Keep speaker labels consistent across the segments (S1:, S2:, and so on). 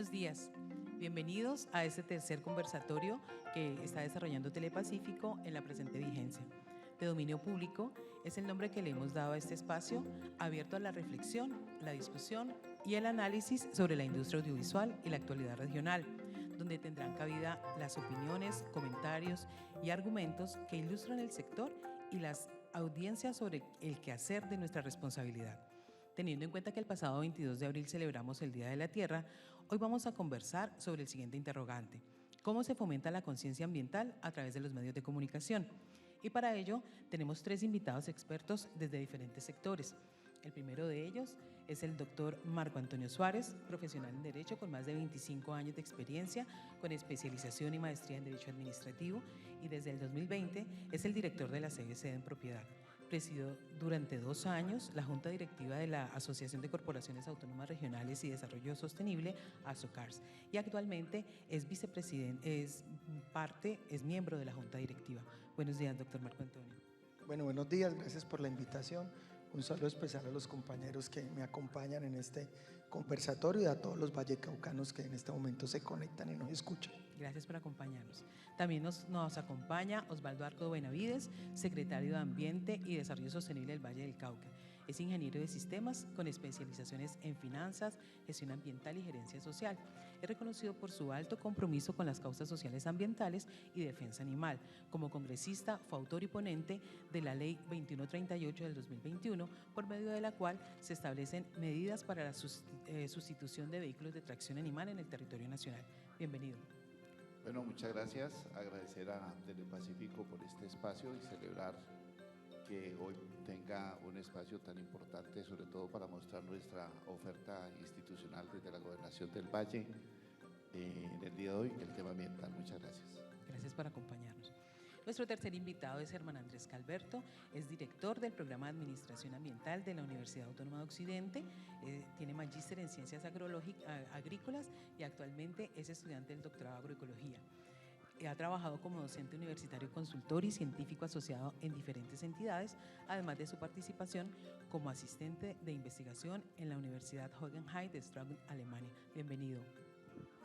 S1: Buenos días, bienvenidos a este tercer conversatorio que está desarrollando Telepacífico en la presente vigencia. De dominio público es el nombre que le hemos dado a este espacio abierto a la reflexión, la discusión y el análisis sobre la industria audiovisual y la actualidad regional, donde tendrán cabida las opiniones, comentarios y argumentos que ilustran el sector y las audiencias sobre el quehacer de nuestra responsabilidad. Teniendo en cuenta que el pasado 22 de abril celebramos el Día de la Tierra, hoy vamos a conversar sobre el siguiente interrogante: ¿cómo se fomenta la conciencia ambiental a través de los medios de comunicación? Y para ello tenemos 3 invitados expertos desde diferentes sectores. El primero de ellos es el doctor Marco Antonio Suárez, profesional en Derecho con más de 25 años de experiencia, con especialización y maestría en Derecho Administrativo, y desde el 2020 es el director de la CBC en Propiedad. Presidió durante 2 años la Junta Directiva de la Asociación de Corporaciones Autónomas Regionales y Desarrollo Sostenible, ASOCARS, y actualmente es vicepresidente, es miembro de la Junta Directiva. Buenos días, doctor Marco Antonio.
S2: Bueno, buenos días, gracias por la invitación. Un saludo especial a los compañeros que me acompañan en este conversatorio y a todos los vallecaucanos que en este momento se conectan y nos escuchan.
S1: Gracias por acompañarnos. También nos acompaña Osvaldo Arco Benavides, secretario de Ambiente y Desarrollo Sostenible del Valle del Cauca. Es ingeniero de sistemas con especializaciones en finanzas, gestión ambiental y gerencia social. Es reconocido por su alto compromiso con las causas sociales ambientales y defensa animal. Como congresista fue autor y ponente de la Ley 2138 del 2021, por medio de la cual se establecen medidas para la sustitución de vehículos de tracción animal en el territorio nacional. Bienvenido.
S3: Bueno, muchas gracias. Agradecer a Telepacífico por este espacio y celebrar que hoy tenga un espacio tan importante, sobre todo para mostrar nuestra oferta institucional desde la Gobernación del Valle en el día de hoy, el tema ambiental. Muchas gracias.
S1: Gracias por acompañarnos. Nuestro tercer invitado es Germán Andrés Calberto, es director del Programa de Administración Ambiental de la Universidad Autónoma de Occidente, tiene magíster en Ciencias Agrícolas y actualmente es estudiante del doctorado de Agroecología. Ha trabajado como docente universitario, consultor y científico asociado en diferentes entidades, además de su participación como asistente de investigación en la Universidad Hohenheim de Straubing, Alemania. Bienvenido,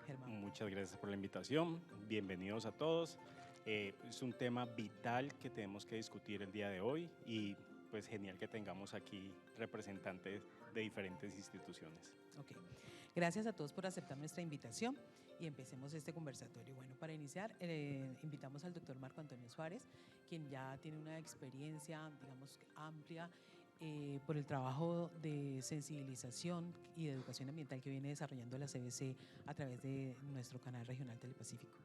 S1: Germán.
S4: Muchas gracias por la invitación, bienvenidos a todos. Es un tema vital que tenemos que discutir el día de hoy y pues genial que tengamos aquí representantes de diferentes instituciones.
S1: Ok, gracias a todos por aceptar nuestra invitación y empecemos este conversatorio. Bueno, para iniciar invitamos al doctor Marco Antonio Suárez, quien ya tiene una experiencia, digamos, amplia por el trabajo de sensibilización y de educación ambiental que viene desarrollando la CBC a través de nuestro canal regional Telepacífico.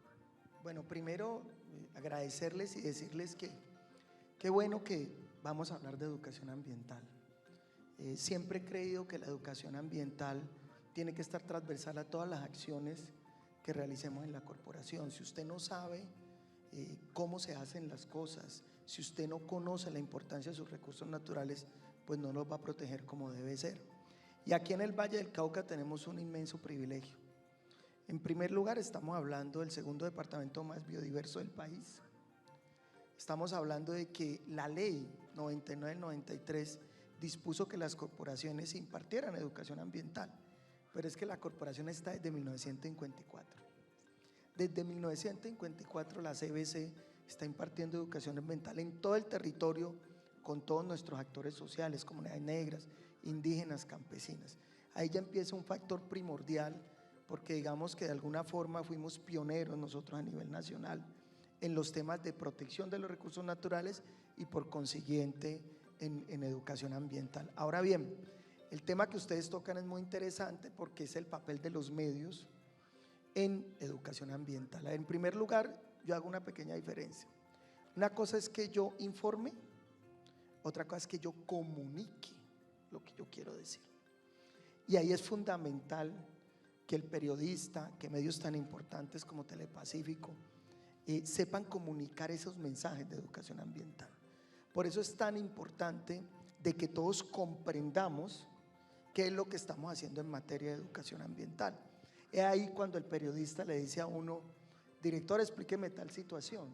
S2: Bueno, primero agradecerles y decirles que qué bueno que vamos a hablar de educación ambiental. Siempre he creído que la educación ambiental tiene que estar transversal a todas las acciones que realicemos en la corporación. Si usted no sabe cómo se hacen las cosas, si usted no conoce la importancia de sus recursos naturales, pues no los va a proteger como debe ser. Y aquí en el Valle del Cauca tenemos un inmenso privilegio. En primer lugar, estamos hablando del segundo departamento más biodiverso del país. Estamos hablando de que la ley 99 del 93 dispuso que las corporaciones impartieran educación ambiental, pero es que la corporación está desde 1954. Desde 1954 la CBC está impartiendo educación ambiental en todo el territorio con todos nuestros actores sociales, comunidades negras, indígenas, campesinas. Ahí ya empieza un factor primordial, porque digamos que de alguna forma fuimos pioneros nosotros a nivel nacional en los temas de protección de los recursos naturales y por consiguiente en educación ambiental. Ahora bien, el tema que ustedes tocan es muy interesante porque es el papel de los medios en educación ambiental. En primer lugar, yo hago una pequeña diferencia. Una cosa es que yo informe, otra cosa es que yo comunique lo que yo quiero decir. Y ahí es fundamental que el periodista, que medios tan importantes como Telepacífico sepan comunicar esos mensajes de educación ambiental. Por eso es tan importante de que todos comprendamos qué es lo que estamos haciendo en materia de educación ambiental. Es ahí cuando el periodista le dice a uno: director, explíqueme tal situación.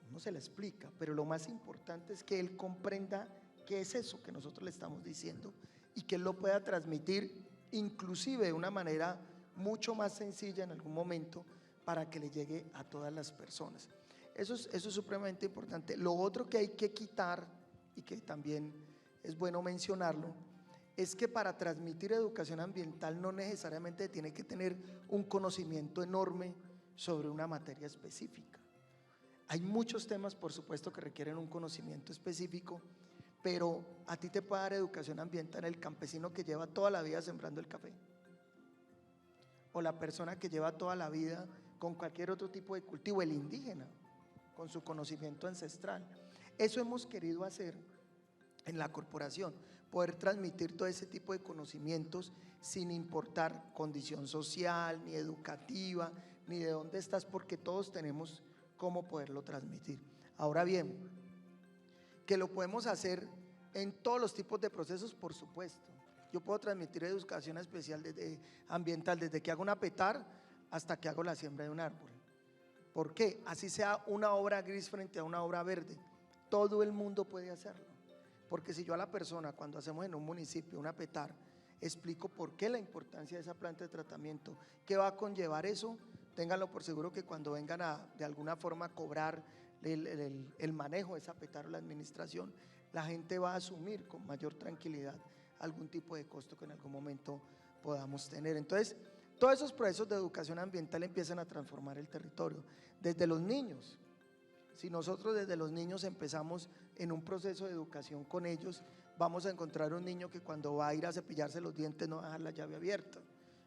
S2: Uno se la explica, pero lo más importante es que él comprenda qué es eso que nosotros le estamos diciendo y que él lo pueda transmitir inclusive de una manera mucho más sencilla en algún momento para que le llegue a todas las personas. Eso es supremamente importante. Lo otro que hay que quitar, y que también es bueno mencionarlo, es que para transmitir educación ambiental no necesariamente tiene que tener un conocimiento enorme sobre una materia específica. Hay muchos temas, por supuesto, que requieren un conocimiento específico, pero a ti te puede dar educación ambiental el campesino que lleva toda la vida sembrando el café, o la persona que lleva toda la vida con cualquier otro tipo de cultivo, el indígena, con su conocimiento ancestral. Eso hemos querido hacer en la corporación, poder transmitir todo ese tipo de conocimientos sin importar condición social, ni educativa, ni de dónde estás, porque todos tenemos cómo poderlo transmitir. Ahora bien, que lo podemos hacer en todos los tipos de procesos, por supuesto. Yo puedo transmitir educación especial ambiental desde que hago una petar hasta que hago la siembra de un árbol. ¿Por qué? Así sea una obra gris frente a una obra verde, todo el mundo puede hacerlo. Porque si yo a la persona, cuando hacemos en un municipio una petar, explico por qué la importancia de esa planta de tratamiento, qué va a conllevar eso, ténganlo por seguro que cuando vengan de alguna forma a cobrar el manejo de esa petar o la administración, la gente va a asumir con mayor tranquilidad algún tipo de costo que en algún momento podamos tener. Entonces, todos esos procesos de educación ambiental empiezan a transformar el territorio, desde los niños. Si nosotros desde los niños empezamos en un proceso de educación con ellos, vamos a encontrar un niño que cuando va a ir a cepillarse los dientes no va a dejar la llave abierta.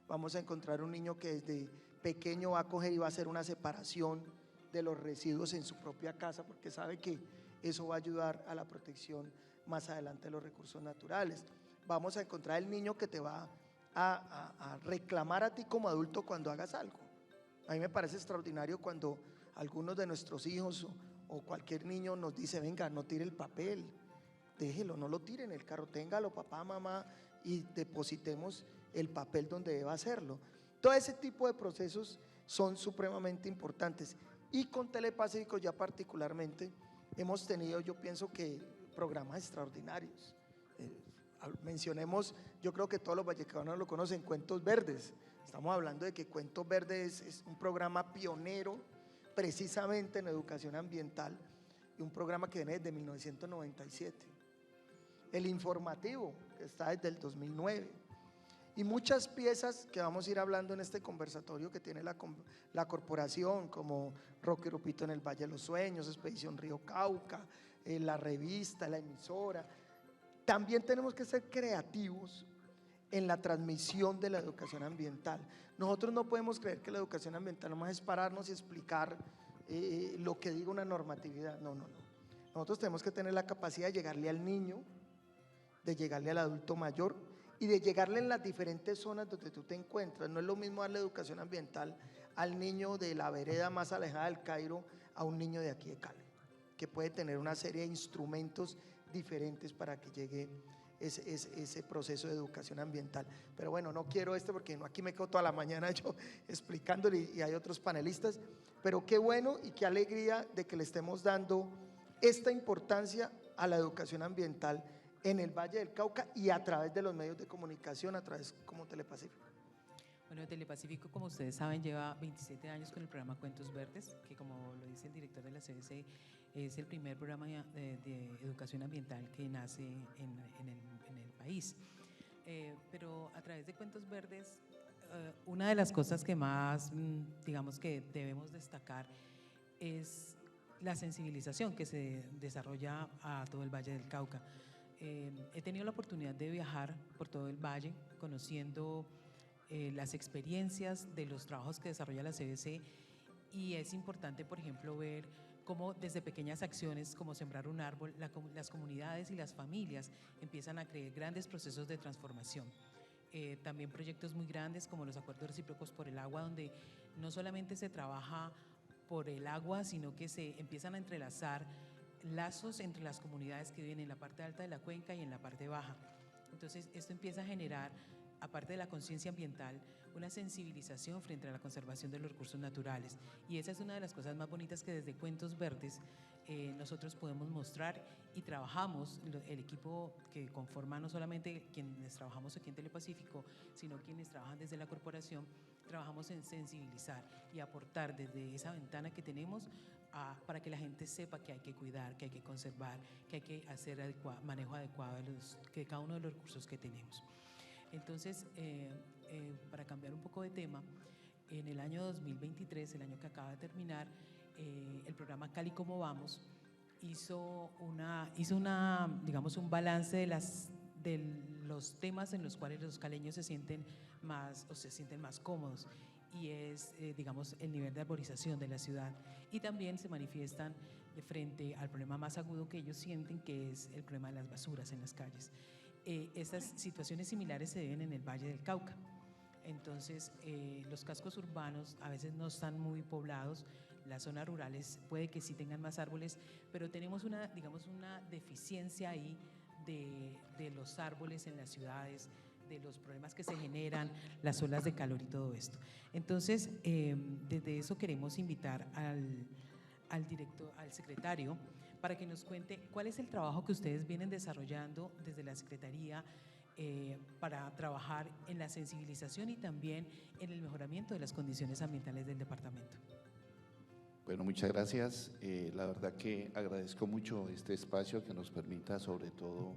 S2: Vamos a encontrar un niño que desde pequeño va a coger y va a hacer una separación de los residuos en su propia casa, porque sabe que eso va a ayudar a la protección más adelante de los recursos naturales. Vamos a encontrar el niño que te va a reclamar a ti como adulto cuando hagas algo. A mí me parece extraordinario cuando algunos de nuestros hijos o cualquier niño nos dice: venga, no tire el papel, déjelo, no lo tire en el carro, téngalo papá, mamá, y depositemos el papel donde deba hacerlo. Todo ese tipo de procesos son supremamente importantes, y con Telepacífico ya particularmente hemos tenido, yo pienso que programas extraordinarios. Mencionemos, yo creo que todos los vallecanos lo conocen, Cuentos Verdes. Estamos hablando de que Cuentos Verdes es un programa pionero precisamente en educación ambiental, y un programa que viene desde 1997. El informativo, que está desde el 2009, y muchas piezas que vamos a ir hablando en este conversatorio que tiene la corporación, como Roque Rupito en el Valle de los Sueños, Expedición Río Cauca, la revista, la emisora. También tenemos que ser creativos en la transmisión de la educación ambiental. Nosotros no podemos creer que la educación ambiental nomás es pararnos y explicar lo que diga una normatividad. No. Nosotros tenemos que tener la capacidad de llegarle al niño, de llegarle al adulto mayor y de llegarle en las diferentes zonas donde tú te encuentras. No es lo mismo darle educación ambiental al niño de la vereda más alejada del Cairo a un niño de aquí de Cali, que puede tener una serie de instrumentos diferentes para que llegue ese proceso de educación ambiental. Pero bueno, no quiero porque aquí me quedo toda la mañana yo explicándole, y hay otros panelistas, pero qué bueno y qué alegría de que le estemos dando esta importancia a la educación ambiental en el Valle del Cauca y a través de los medios de comunicación, a través como Telepacífico.
S1: Bueno, Telepacífico, como ustedes saben, lleva 27 años con el programa Cuentos Verdes, que como lo dice el director de la CBC, es el primer programa de educación ambiental que nace en el país. Pero a través de Cuentos Verdes, una de las cosas que más, digamos, que debemos destacar es la sensibilización que se desarrolla a todo el Valle del Cauca. He tenido la oportunidad de viajar por todo el valle, conociendo las experiencias de los trabajos que desarrolla la CBC, y es importante, por ejemplo, ver cómo desde pequeñas acciones como sembrar un árbol, las comunidades y las familias empiezan a crear grandes procesos de transformación. También proyectos muy grandes como los acuerdos recíprocos por el agua, donde no solamente se trabaja por el agua, sino que se empiezan a entrelazar lazos entre las comunidades que viven en la parte alta de la cuenca y en la parte baja. Entonces, esto empieza a generar aparte de la conciencia ambiental, una sensibilización frente a la conservación de los recursos naturales. Y esa es una de las cosas más bonitas que desde Cuentos Verdes nosotros podemos mostrar y trabajamos, el equipo que conforma no solamente quienes trabajamos aquí en Telepacífico, sino quienes trabajan desde la corporación, trabajamos en sensibilizar y aportar desde esa ventana que tenemos para que la gente sepa que hay que cuidar, que hay que conservar, que hay que hacer manejo adecuado de cada uno de los recursos que tenemos. Entonces, para cambiar un poco de tema, en el año 2023, el año que acaba de terminar, el programa Cali Cómo Vamos hizo digamos, un balance de los temas en los cuales los caleños se sienten más cómodos, y es, digamos, el nivel de arborización de la ciudad, y también se manifiestan de frente al problema más agudo que ellos sienten, que es el problema de las basuras en las calles. Estas situaciones similares se ven en el Valle del Cauca. Entonces, los cascos urbanos a veces no están muy poblados, las zonas rurales puede que sí tengan más árboles, pero tenemos digamos, una deficiencia ahí de los árboles en las ciudades, de los problemas que se generan, las olas de calor y todo esto. Entonces, desde eso queremos invitar al secretario para que nos cuente cuál es el trabajo que ustedes vienen desarrollando desde la Secretaría para trabajar en la sensibilización y también en el mejoramiento de las condiciones ambientales del departamento.
S3: Bueno, muchas gracias. La verdad que agradezco mucho este espacio que nos permita sobre todo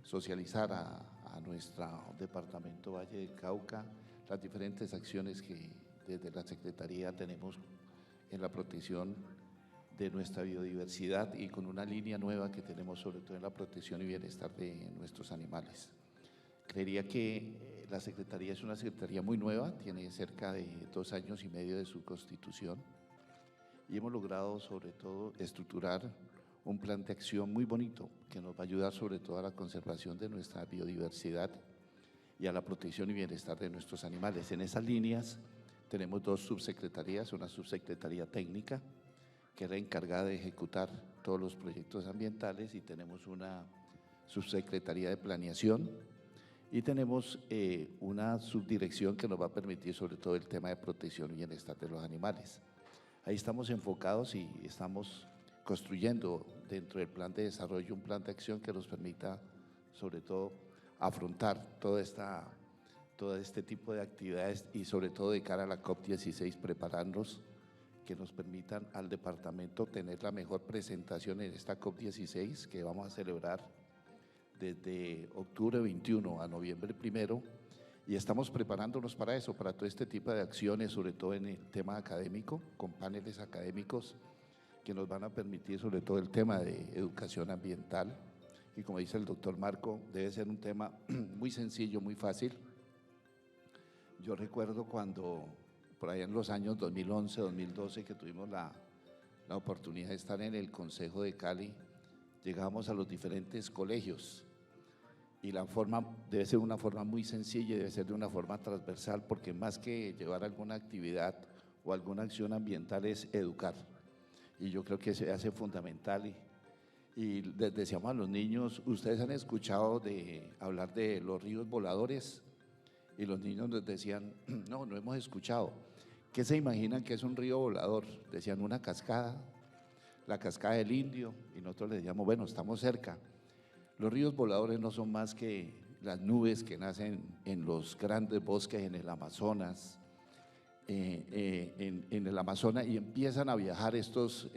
S3: socializar a nuestro departamento Valle del Cauca, las diferentes acciones que desde la Secretaría tenemos en la protección de nuestra biodiversidad y con una línea nueva que tenemos sobre todo en la protección y bienestar de nuestros animales. Creería que la Secretaría es una Secretaría muy nueva, tiene cerca de 2 años y medio de su constitución, y hemos logrado sobre todo estructurar un plan de acción muy bonito que nos va a ayudar sobre todo a la conservación de nuestra biodiversidad y a la protección y bienestar de nuestros animales. En esas líneas tenemos 2 subsecretarías, una subsecretaría técnica que era encargada de ejecutar todos los proyectos ambientales, y tenemos una subsecretaría de planeación, y tenemos una subdirección que nos va a permitir sobre todo el tema de protección y bienestar de los animales. Ahí estamos enfocados y estamos construyendo dentro del plan de desarrollo un plan de acción que nos permita sobre todo afrontar todo este tipo de actividades, y sobre todo de cara a la COP16 prepararnos, que nos permitan al departamento tener la mejor presentación en esta COP16 que vamos a celebrar desde octubre 21 a noviembre 1, y estamos preparándonos para eso, para todo este tipo de acciones, sobre todo en el tema académico, con paneles académicos que nos van a permitir sobre todo el tema de educación ambiental, y como dice el doctor Marco, debe ser un tema muy sencillo, muy fácil. Yo recuerdo cuando, por allá en los años 2011, 2012, que tuvimos la oportunidad de estar en el Consejo de Cali, llegábamos a los diferentes colegios, y la forma debe ser una forma muy sencilla y debe ser de una forma transversal, porque más que llevar alguna actividad o alguna acción ambiental es educar, y yo creo que se hace fundamental. Y les decíamos a los niños, ustedes han escuchado hablar de los ríos voladores, y los niños nos decían, no hemos escuchado. ¿Qué se imaginan que es un río volador? Decían, una cascada, la cascada del Indio, y nosotros les decíamos, bueno, estamos cerca. Los ríos voladores no son más que las nubes que nacen en los grandes bosques en el Amazonas, en el Amazonas, y empiezan a viajar estos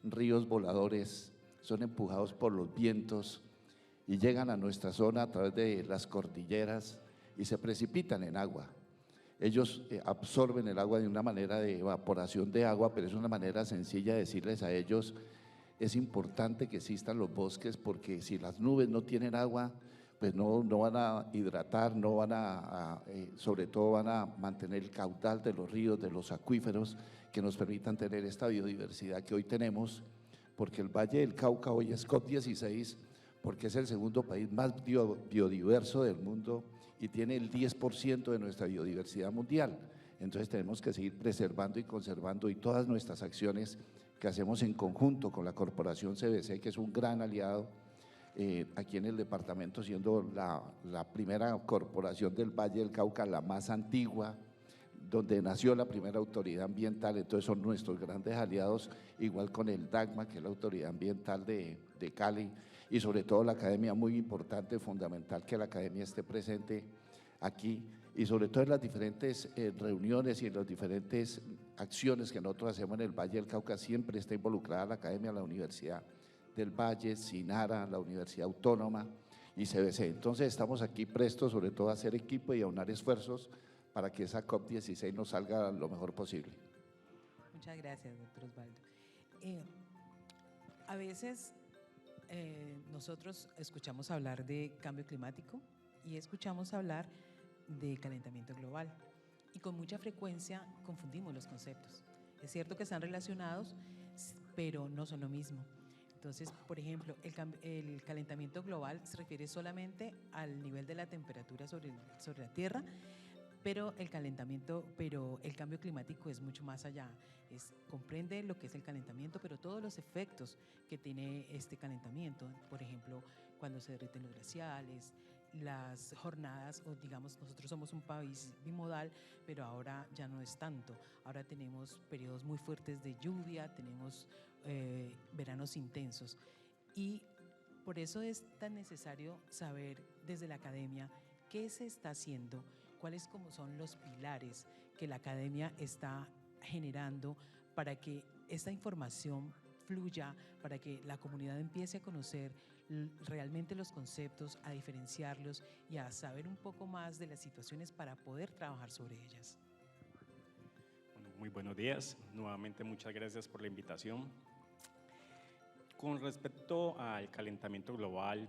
S3: ríos voladores, son empujados por los vientos y llegan a nuestra zona a través de las cordilleras y se precipitan en agua. Ellos absorben el agua de una manera de evaporación de agua, pero es una manera sencilla de decirles a ellos, es importante que existan los bosques, porque si las nubes no tienen agua, pues no van a hidratar, no van sobre todo van a mantener el caudal de los ríos, de los acuíferos, que nos permitan tener esta biodiversidad que hoy tenemos, porque el Valle del Cauca hoy es COP16, porque es el segundo país más biodiverso del mundo y tiene el 10% de nuestra biodiversidad mundial. Entonces tenemos que seguir preservando y conservando, y todas nuestras acciones que hacemos en conjunto con la Corporación CBC, que es un gran aliado, aquí en el departamento, siendo la primera corporación del Valle del Cauca, la más antigua, donde nació la primera autoridad ambiental. Entonces son nuestros grandes aliados, igual con el DACMA, que es la autoridad ambiental de Cali, y sobre todo la academia, muy importante, fundamental que la academia esté presente aquí, y sobre todo en las diferentes reuniones y en las diferentes acciones que nosotros hacemos en el Valle del Cauca, siempre está involucrada la academia, la Universidad del Valle, SINARA, la Universidad Autónoma y CBC. Entonces estamos aquí prestos sobre todo a hacer equipo y a unar esfuerzos para que esa COP16 nos salga lo mejor posible.
S1: Muchas gracias, doctor Osvaldo. A veces nosotros escuchamos hablar de cambio climático y escuchamos hablar de calentamiento global, y con mucha frecuencia confundimos los conceptos. Es cierto que están relacionados, pero no son lo mismo. Entonces, por ejemplo, el calentamiento global se refiere solamente al nivel de la temperatura sobre la Tierra, pero el cambio climático es mucho más allá. Comprende lo que es el calentamiento, pero todos los efectos que tiene este calentamiento. Por ejemplo, cuando se derriten los glaciares, las jornadas, o digamos, nosotros somos un país bimodal, pero ahora ya no es tanto. Ahora tenemos periodos muy fuertes de lluvia, tenemos veranos intensos, y por eso es tan necesario saber desde la academia qué se está haciendo, cuáles como son los pilares que la academia está generando para que esta información fluya, para que la comunidad empiece a conocer realmente los conceptos, a diferenciarlos y a saber un poco más de las situaciones para poder trabajar sobre ellas.
S4: Bueno, muy buenos días. Nuevamente muchas gracias por la invitación. Con respecto al calentamiento global,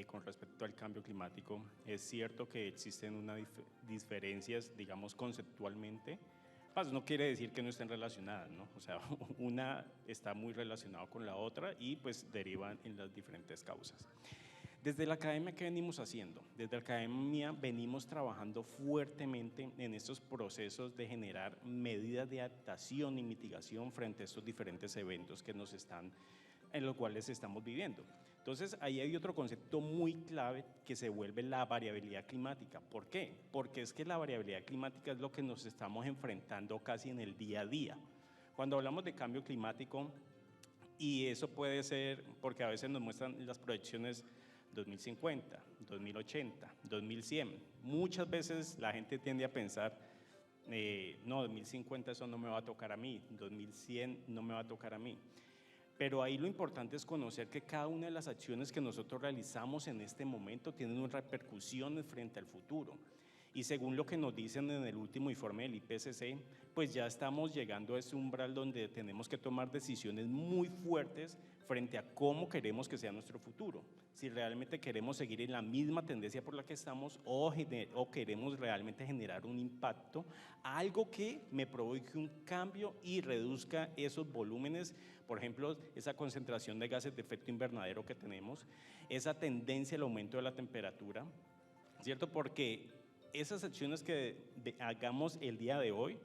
S4: con respecto al cambio climático, es cierto que existen unas diferencias, digamos, conceptualmente. Pues no quiere decir que no estén relacionadas, ¿no? O sea, una está muy relacionada con la otra y pues derivan en las diferentes causas. Desde la academia, ¿qué venimos haciendo? Desde la academia venimos trabajando fuertemente en estos procesos de generar medidas de adaptación y mitigación frente a estos diferentes eventos en los cuales estamos viviendo. Entonces, ahí hay otro concepto muy clave que se vuelve la variabilidad climática. ¿Por qué? Porque es que la variabilidad climática es lo que nos estamos enfrentando casi en el día a día. Cuando hablamos de cambio climático, y eso puede ser porque a veces nos muestran las proyecciones 2050, 2080, 2100. Muchas veces la gente tiende a pensar, no, 2050 eso no me va a tocar a mí, 2100 no me va a tocar a mí. Pero ahí lo importante es conocer que cada una de las acciones que nosotros realizamos en este momento tienen unas repercusiones frente al futuro. Y según lo que nos dicen en el último informe del IPCC, pues ya estamos llegando a ese umbral donde tenemos que tomar decisiones muy fuertes frente a cómo queremos que sea nuestro futuro. Si realmente queremos seguir en la misma tendencia por la que estamos o queremos realmente generar un impacto, algo que me provoque un cambio y reduzca esos volúmenes, por ejemplo, esa concentración de gases de efecto invernadero que tenemos, esa tendencia al aumento de la temperatura, ¿cierto? Porque esas acciones que hagamos el día de hoy,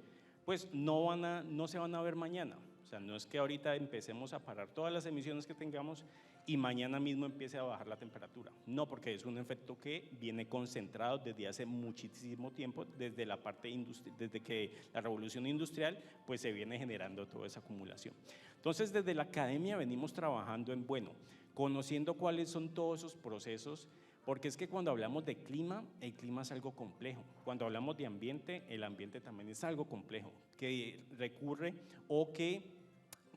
S4: pues no se van a ver mañana. O sea, no es que ahorita empecemos a parar todas las emisiones que tengamos y mañana mismo empiece a bajar la temperatura. No, porque es un efecto que viene concentrado desde hace muchísimo tiempo, desde la parte desde que la revolución industrial, pues se viene generando toda esa acumulación. Entonces, desde la academia venimos trabajando en, conociendo cuáles son todos esos procesos, porque es que cuando hablamos de clima, el clima es algo complejo. Cuando hablamos de ambiente, el ambiente también es algo complejo, que recurre o que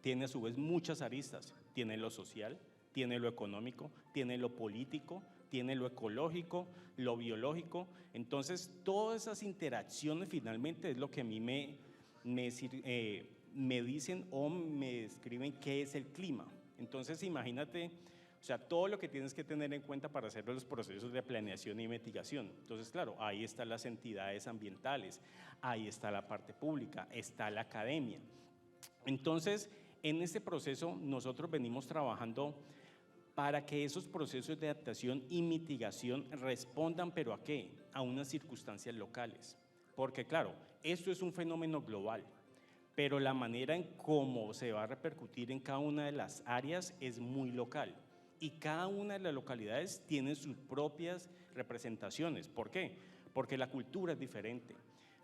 S4: tiene a su vez muchas aristas. Tiene lo social, tiene lo económico, tiene lo político, tiene lo ecológico, lo biológico. Entonces, todas esas interacciones finalmente es lo que a mí me dicen o me describen qué es el clima. Entonces, imagínate, o sea, todo lo que tienes que tener en cuenta para hacer los procesos de planeación y mitigación. Entonces, claro, ahí están las entidades ambientales, ahí está la parte pública, está la academia. Entonces, en este proceso nosotros venimos trabajando para que esos procesos de adaptación y mitigación respondan, ¿pero a qué? A unas circunstancias locales. Porque, claro, esto es un fenómeno global, pero la manera en cómo se va a repercutir en cada una de las áreas es muy local. y cada una de las localidades tiene sus propias representaciones. ¿Por qué? Porque la cultura es diferente,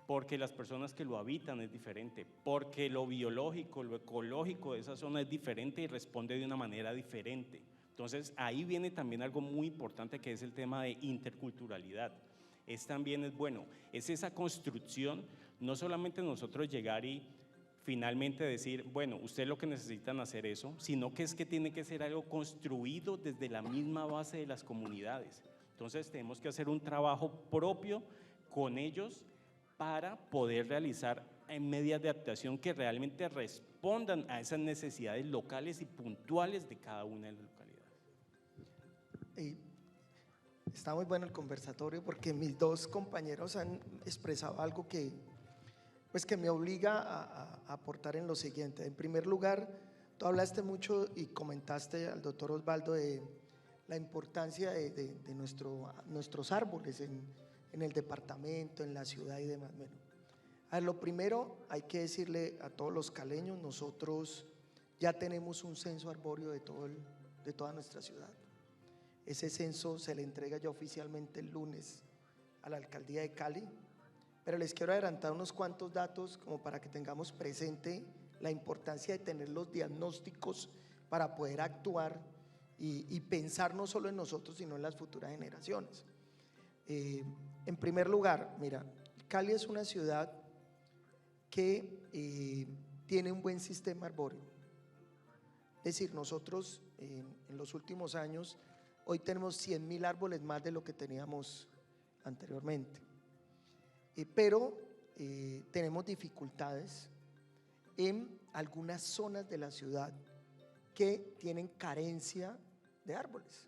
S4: porque las personas que lo habitan es diferente, porque lo biológico, lo ecológico de esa zona es diferente y responde de una manera diferente. Entonces ahí viene también algo muy importante, que es el tema de interculturalidad. También es bueno, es esa construcción, no solamente nosotros llegar y finalmente decir, bueno, ustedes lo que necesitan hacer eso, sino que es que tiene que ser algo construido desde la misma base de las comunidades. Entonces tenemos que hacer un trabajo propio con ellos para poder realizar medidas de adaptación que realmente respondan a esas necesidades locales y puntuales de cada una de las localidades.
S2: Está muy bueno el conversatorio, porque mis dos compañeros han expresado algo que, pues, que me obliga a aportar en lo siguiente. En primer lugar, tú hablaste mucho y comentaste al doctor Osvaldo de la importancia de nuestros árboles en el departamento, en la ciudad y demás. Bueno, a ver, lo primero hay que decirle a todos los caleños, nosotros ya tenemos un censo arbóreo de toda nuestra ciudad. Ese censo se le entrega ya oficialmente el lunes a la alcaldía de Cali, pero les quiero adelantar unos cuantos datos como para que tengamos presente la importancia de tener los diagnósticos para poder actuar y pensar no solo en nosotros, sino en las futuras generaciones. En primer lugar, mira, Cali es una ciudad que tiene un buen sistema arbóreo. Es decir, nosotros en los últimos años, hoy tenemos 100.000 árboles más de lo que teníamos anteriormente, pero tenemos dificultades en algunas zonas de la ciudad que tienen carencia de árboles,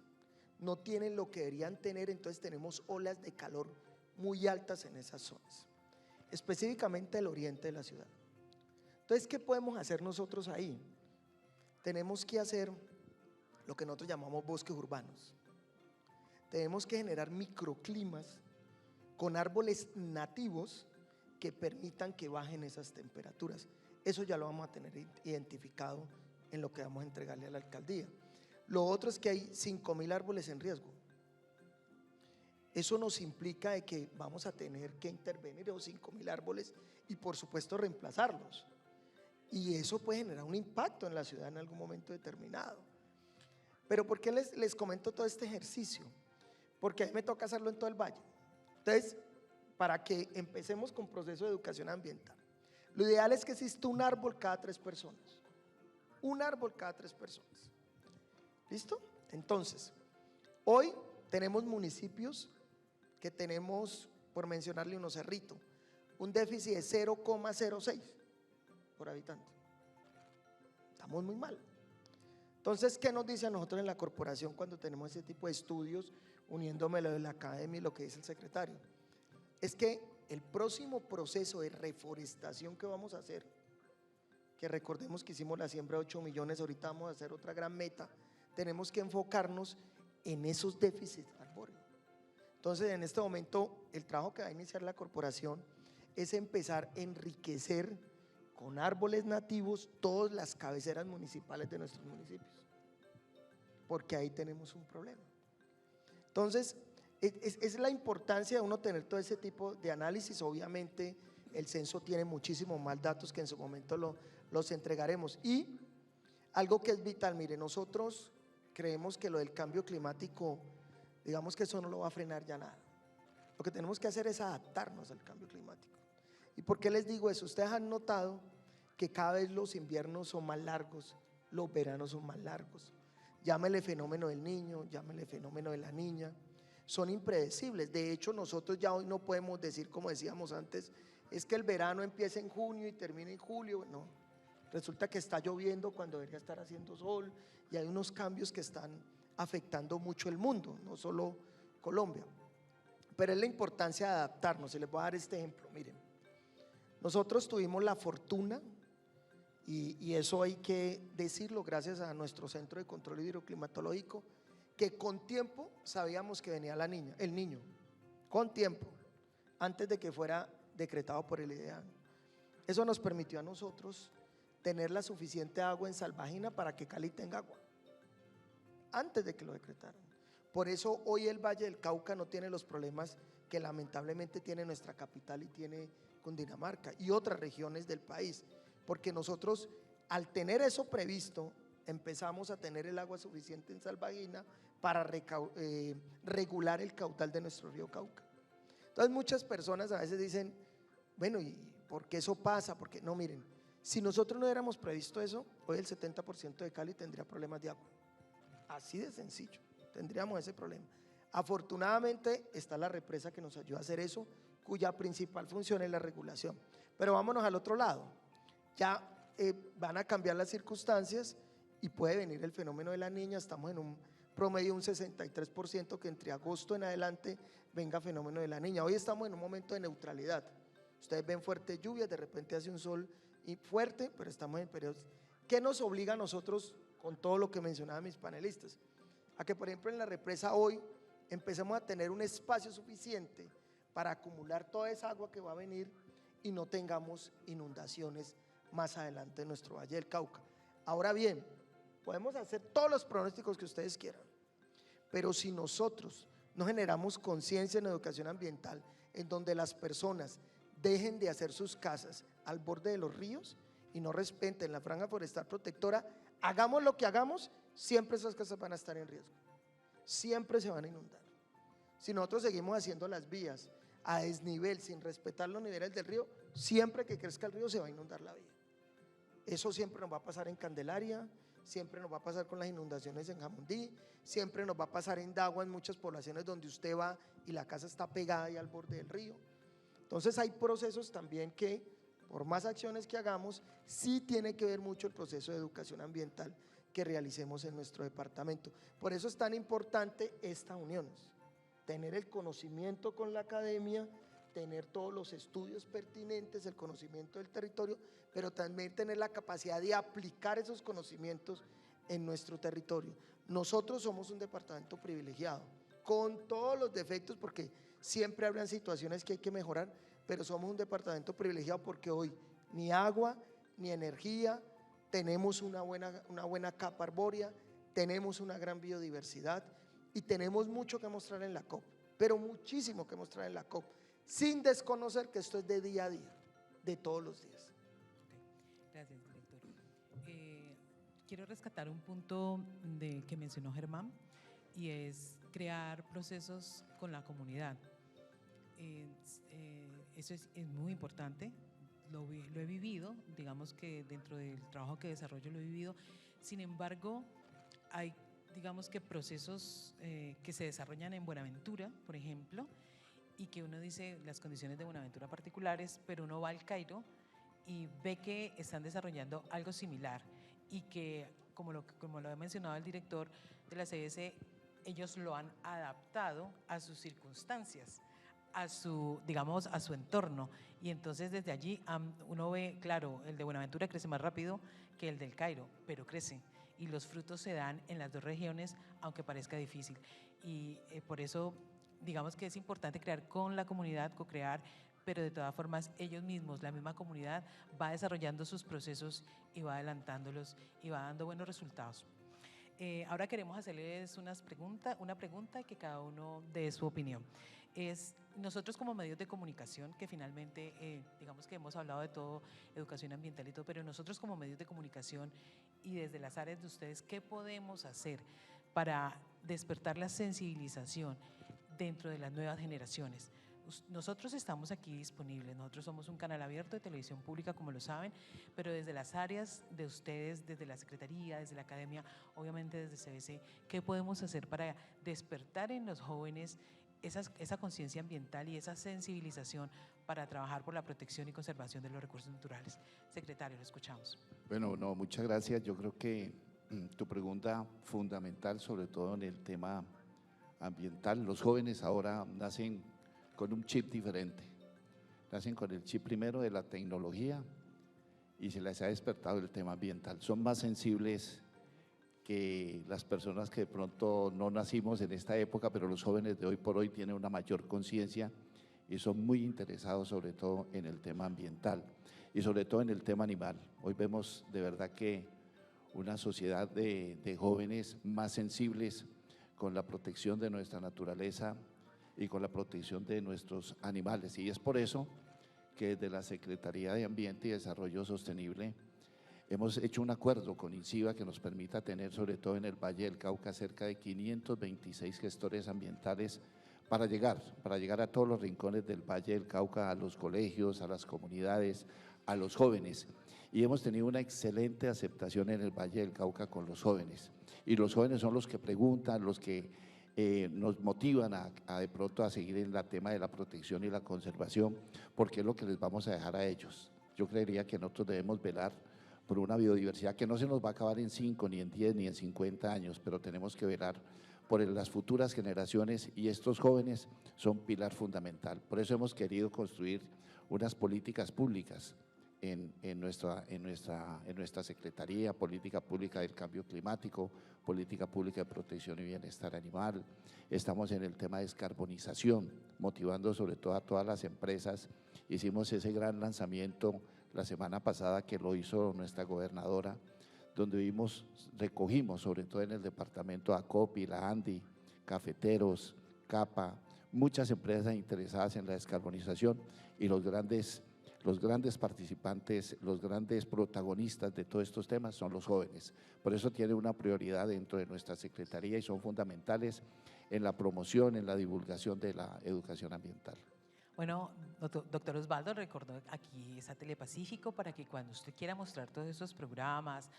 S2: no tienen lo que deberían tener, entonces tenemos olas de calor muy altas en esas zonas, específicamente el oriente de la ciudad. Entonces, ¿qué podemos hacer nosotros ahí? Tenemos que hacer lo que nosotros llamamos bosques urbanos. Tenemos que generar microclimas con árboles nativos que permitan que bajen esas temperaturas. Eso ya lo vamos a tener identificado en lo que vamos a entregarle a la alcaldía. Lo otro es que hay 5.000 árboles en riesgo. Eso nos implica de que vamos a tener que intervenir esos 5.000 árboles y, por supuesto, reemplazarlos. Y eso puede generar un impacto en la ciudad en algún momento determinado. Pero ¿por qué les comento todo este ejercicio? Porque a mí me toca hacerlo en todo el valle. Entonces, para que empecemos con proceso de educación ambiental, lo ideal es que exista un árbol cada 3 personas. Un árbol cada 3 personas. ¿Listo? Entonces, hoy tenemos municipios que tenemos, por mencionarle uno, Cerrito, un déficit de 0,06 por habitante. Estamos muy mal. Entonces, ¿qué nos dice a nosotros en la corporación cuando tenemos ese tipo de estudios, uniéndome lo de la academia y lo que dice el secretario? Es que el próximo proceso de reforestación que vamos a hacer, que recordemos que hicimos la siembra de 8 millones, ahorita vamos a hacer otra gran meta, tenemos que enfocarnos en esos déficits arbóreos. Entonces, en este momento, el trabajo que va a iniciar la corporación es empezar a enriquecer con árboles nativos todas las cabeceras municipales de nuestros municipios, porque ahí tenemos un problema. Entonces, es la importancia de uno tener todo ese tipo de análisis. Obviamente el censo tiene muchísimos más datos que en su momento los entregaremos. Y algo que es vital, mire, nosotros creemos que lo del cambio climático, digamos que eso no lo va a frenar ya nada. Lo que tenemos que hacer es adaptarnos al cambio climático. ¿Y por qué les digo eso? Ustedes han notado que cada vez los inviernos son más largos, los veranos son más largos. Llámele fenómeno del niño, llámele fenómeno de la niña, son impredecibles. De hecho, nosotros ya hoy no podemos decir, como decíamos antes, es que el verano empieza en junio y termina en julio. No, resulta que está lloviendo cuando debería estar haciendo sol, y hay unos cambios que están afectando mucho el mundo, no solo Colombia. Pero es la importancia de adaptarnos. Y les voy a dar este ejemplo. Miren, nosotros tuvimos la fortuna, y eso hay que decirlo, gracias a nuestro Centro de Control Hidroclimatológico, que con tiempo sabíamos que venía el niño, con tiempo, antes de que fuera decretado por el IDEAN. Eso nos permitió a nosotros tener la suficiente agua en Salvajina para que Cali tenga agua. antes de que lo decretaran. Por eso hoy el Valle del Cauca no tiene los problemas que lamentablemente tiene nuestra capital y tiene Cundinamarca y otras regiones del país, porque nosotros al tener eso previsto empezamos a tener el agua suficiente en Salvagina para regular el caudal de nuestro río Cauca. Entonces muchas personas a veces dicen, bueno, ¿y por qué eso pasa? Porque no, miren, si nosotros no hubiéramos previsto eso, hoy el 70% de Cali tendría problemas de agua, así de sencillo, tendríamos ese problema. Afortunadamente está la represa que nos ayuda a hacer eso, cuya principal función es la regulación. Pero vámonos al otro lado, ya van a cambiar las circunstancias y puede venir el fenómeno de la niña. Estamos en un promedio de un 63% que entre agosto en adelante venga fenómeno de la niña. Hoy estamos en un momento de neutralidad, ustedes ven fuertes lluvias, de repente hace un sol fuerte, pero estamos en periodos. ¿Qué nos obliga a nosotros con todo lo que mencionaban mis panelistas? A que por ejemplo en la represa hoy empecemos a tener un espacio suficiente para acumular toda esa agua que va a venir y no tengamos inundaciones más adelante en nuestro Valle del Cauca. Ahora bien, podemos hacer todos los pronósticos que ustedes quieran, pero si nosotros no generamos conciencia en educación ambiental, en donde las personas dejen de hacer sus casas al borde de los ríos y no respeten la franja forestal protectora, hagamos lo que hagamos, siempre esas casas van a estar en riesgo, siempre se van a inundar. Si nosotros seguimos haciendo las vías a desnivel sin respetar los niveles del río, siempre que crezca el río se va a inundar la vía. Eso siempre nos va a pasar en Candelaria, siempre nos va a pasar con las inundaciones en Jamundí, siempre nos va a pasar en Dagua, en muchas poblaciones donde usted va y la casa está pegada ahí al borde del río. Entonces hay procesos también que, por más acciones que hagamos, sí tiene que ver mucho el proceso de educación ambiental que realicemos en nuestro departamento. Por eso es tan importante esta unión, tener el conocimiento con la academia, tener todos los estudios pertinentes, el conocimiento del territorio, pero también tener la capacidad de aplicar esos conocimientos en nuestro territorio. Nosotros somos un departamento privilegiado, con todos los defectos, porque siempre habrán situaciones que hay que mejorar, pero somos un departamento privilegiado porque hoy ni agua, ni energía, tenemos una buena capa arbórea, tenemos una gran biodiversidad y tenemos mucho que mostrar en la COP, pero muchísimo que mostrar en la COP, sin desconocer que esto es de día a día, de todos los días.
S1: Gracias, director. Quiero rescatar un punto que mencionó Germán, y es crear procesos con la comunidad. Eso es muy importante, lo he vivido, digamos que dentro del trabajo que desarrollo lo he vivido. Sin embargo, hay, digamos que procesos que se desarrollan en Buenaventura, por ejemplo, y que uno dice las condiciones de Buenaventura particulares, pero uno va al Cairo y ve que están desarrollando algo similar y que, como lo ha mencionado el director de la CBC, ellos lo han adaptado a sus circunstancias, a su entorno, y entonces desde allí uno ve, claro, el de Buenaventura crece más rápido que el del Cairo, pero crece, y los frutos se dan en las dos regiones, aunque parezca difícil, y por eso digamos que es importante crear con la comunidad, co-crear, pero de todas formas ellos mismos, la misma comunidad va desarrollando sus procesos y va adelantándolos y va dando buenos resultados. Ahora queremos hacerles una pregunta y que cada uno dé su opinión. Nosotros como medios de comunicación, que finalmente digamos que hemos hablado de todo, educación ambiental y todo, pero nosotros como medios de comunicación y desde las áreas de ustedes, ¿qué podemos hacer para despertar la sensibilización dentro de las nuevas generaciones? Nosotros estamos aquí disponibles, nosotros somos un canal abierto de televisión pública, como lo saben, pero desde las áreas de ustedes, desde la Secretaría, desde la Academia, obviamente desde CBC, ¿qué podemos hacer para despertar en los jóvenes esa conciencia ambiental y esa sensibilización para trabajar por la protección y conservación de los recursos naturales? Secretario, lo escuchamos.
S3: Bueno, no, muchas gracias. Yo creo que tu pregunta fundamental, sobre todo en el tema ambiental, los jóvenes ahora nacen con un chip diferente, nacen con el chip primero de la tecnología y se les ha despertado el tema ambiental. Son más sensibles que las personas que de pronto no nacimos en esta época, pero los jóvenes de hoy por hoy tienen una mayor conciencia y son muy interesados sobre todo en el tema ambiental y sobre todo en el tema animal. Hoy vemos de verdad que una sociedad de jóvenes más sensibles con la protección de nuestra naturaleza y con la protección de nuestros animales. Y es por eso que desde la Secretaría de Ambiente y Desarrollo Sostenible hemos hecho un acuerdo con INCIBA que nos permita tener, sobre todo en el Valle del Cauca, cerca de 526 gestores ambientales para llegar a todos los rincones del Valle del Cauca, a los colegios, a las comunidades, a los jóvenes. Y hemos tenido una excelente aceptación en el Valle del Cauca con los jóvenes. Y los jóvenes son los que preguntan, los que nos motivan de pronto a seguir en el tema de la protección y la conservación, porque es lo que les vamos a dejar a ellos. Yo creería que nosotros debemos velar por una biodiversidad que no se nos va a acabar en 5, ni en 10, ni en 50 años, pero tenemos que velar por las futuras generaciones y estos jóvenes son pilar fundamental. Por eso hemos querido construir unas políticas públicas en nuestra Secretaría, política pública del cambio climático, política pública de protección y bienestar animal. Estamos en el tema de descarbonización, motivando sobre todo a todas las empresas. Hicimos ese gran lanzamiento la semana pasada que lo hizo nuestra gobernadora, donde recogimos sobre todo en el departamento ACOPI, la ANDI, cafeteros, CAPA, muchas empresas interesadas en la descarbonización y los grandes participantes, los grandes protagonistas de todos estos temas son los jóvenes. Por eso tiene una prioridad dentro de nuestra Secretaría y son fundamentales en la promoción, en la divulgación de la educación ambiental.
S1: Bueno, doctor Osvaldo, recordó aquí está Telepacífico para que cuando usted quiera mostrar todos esos programas,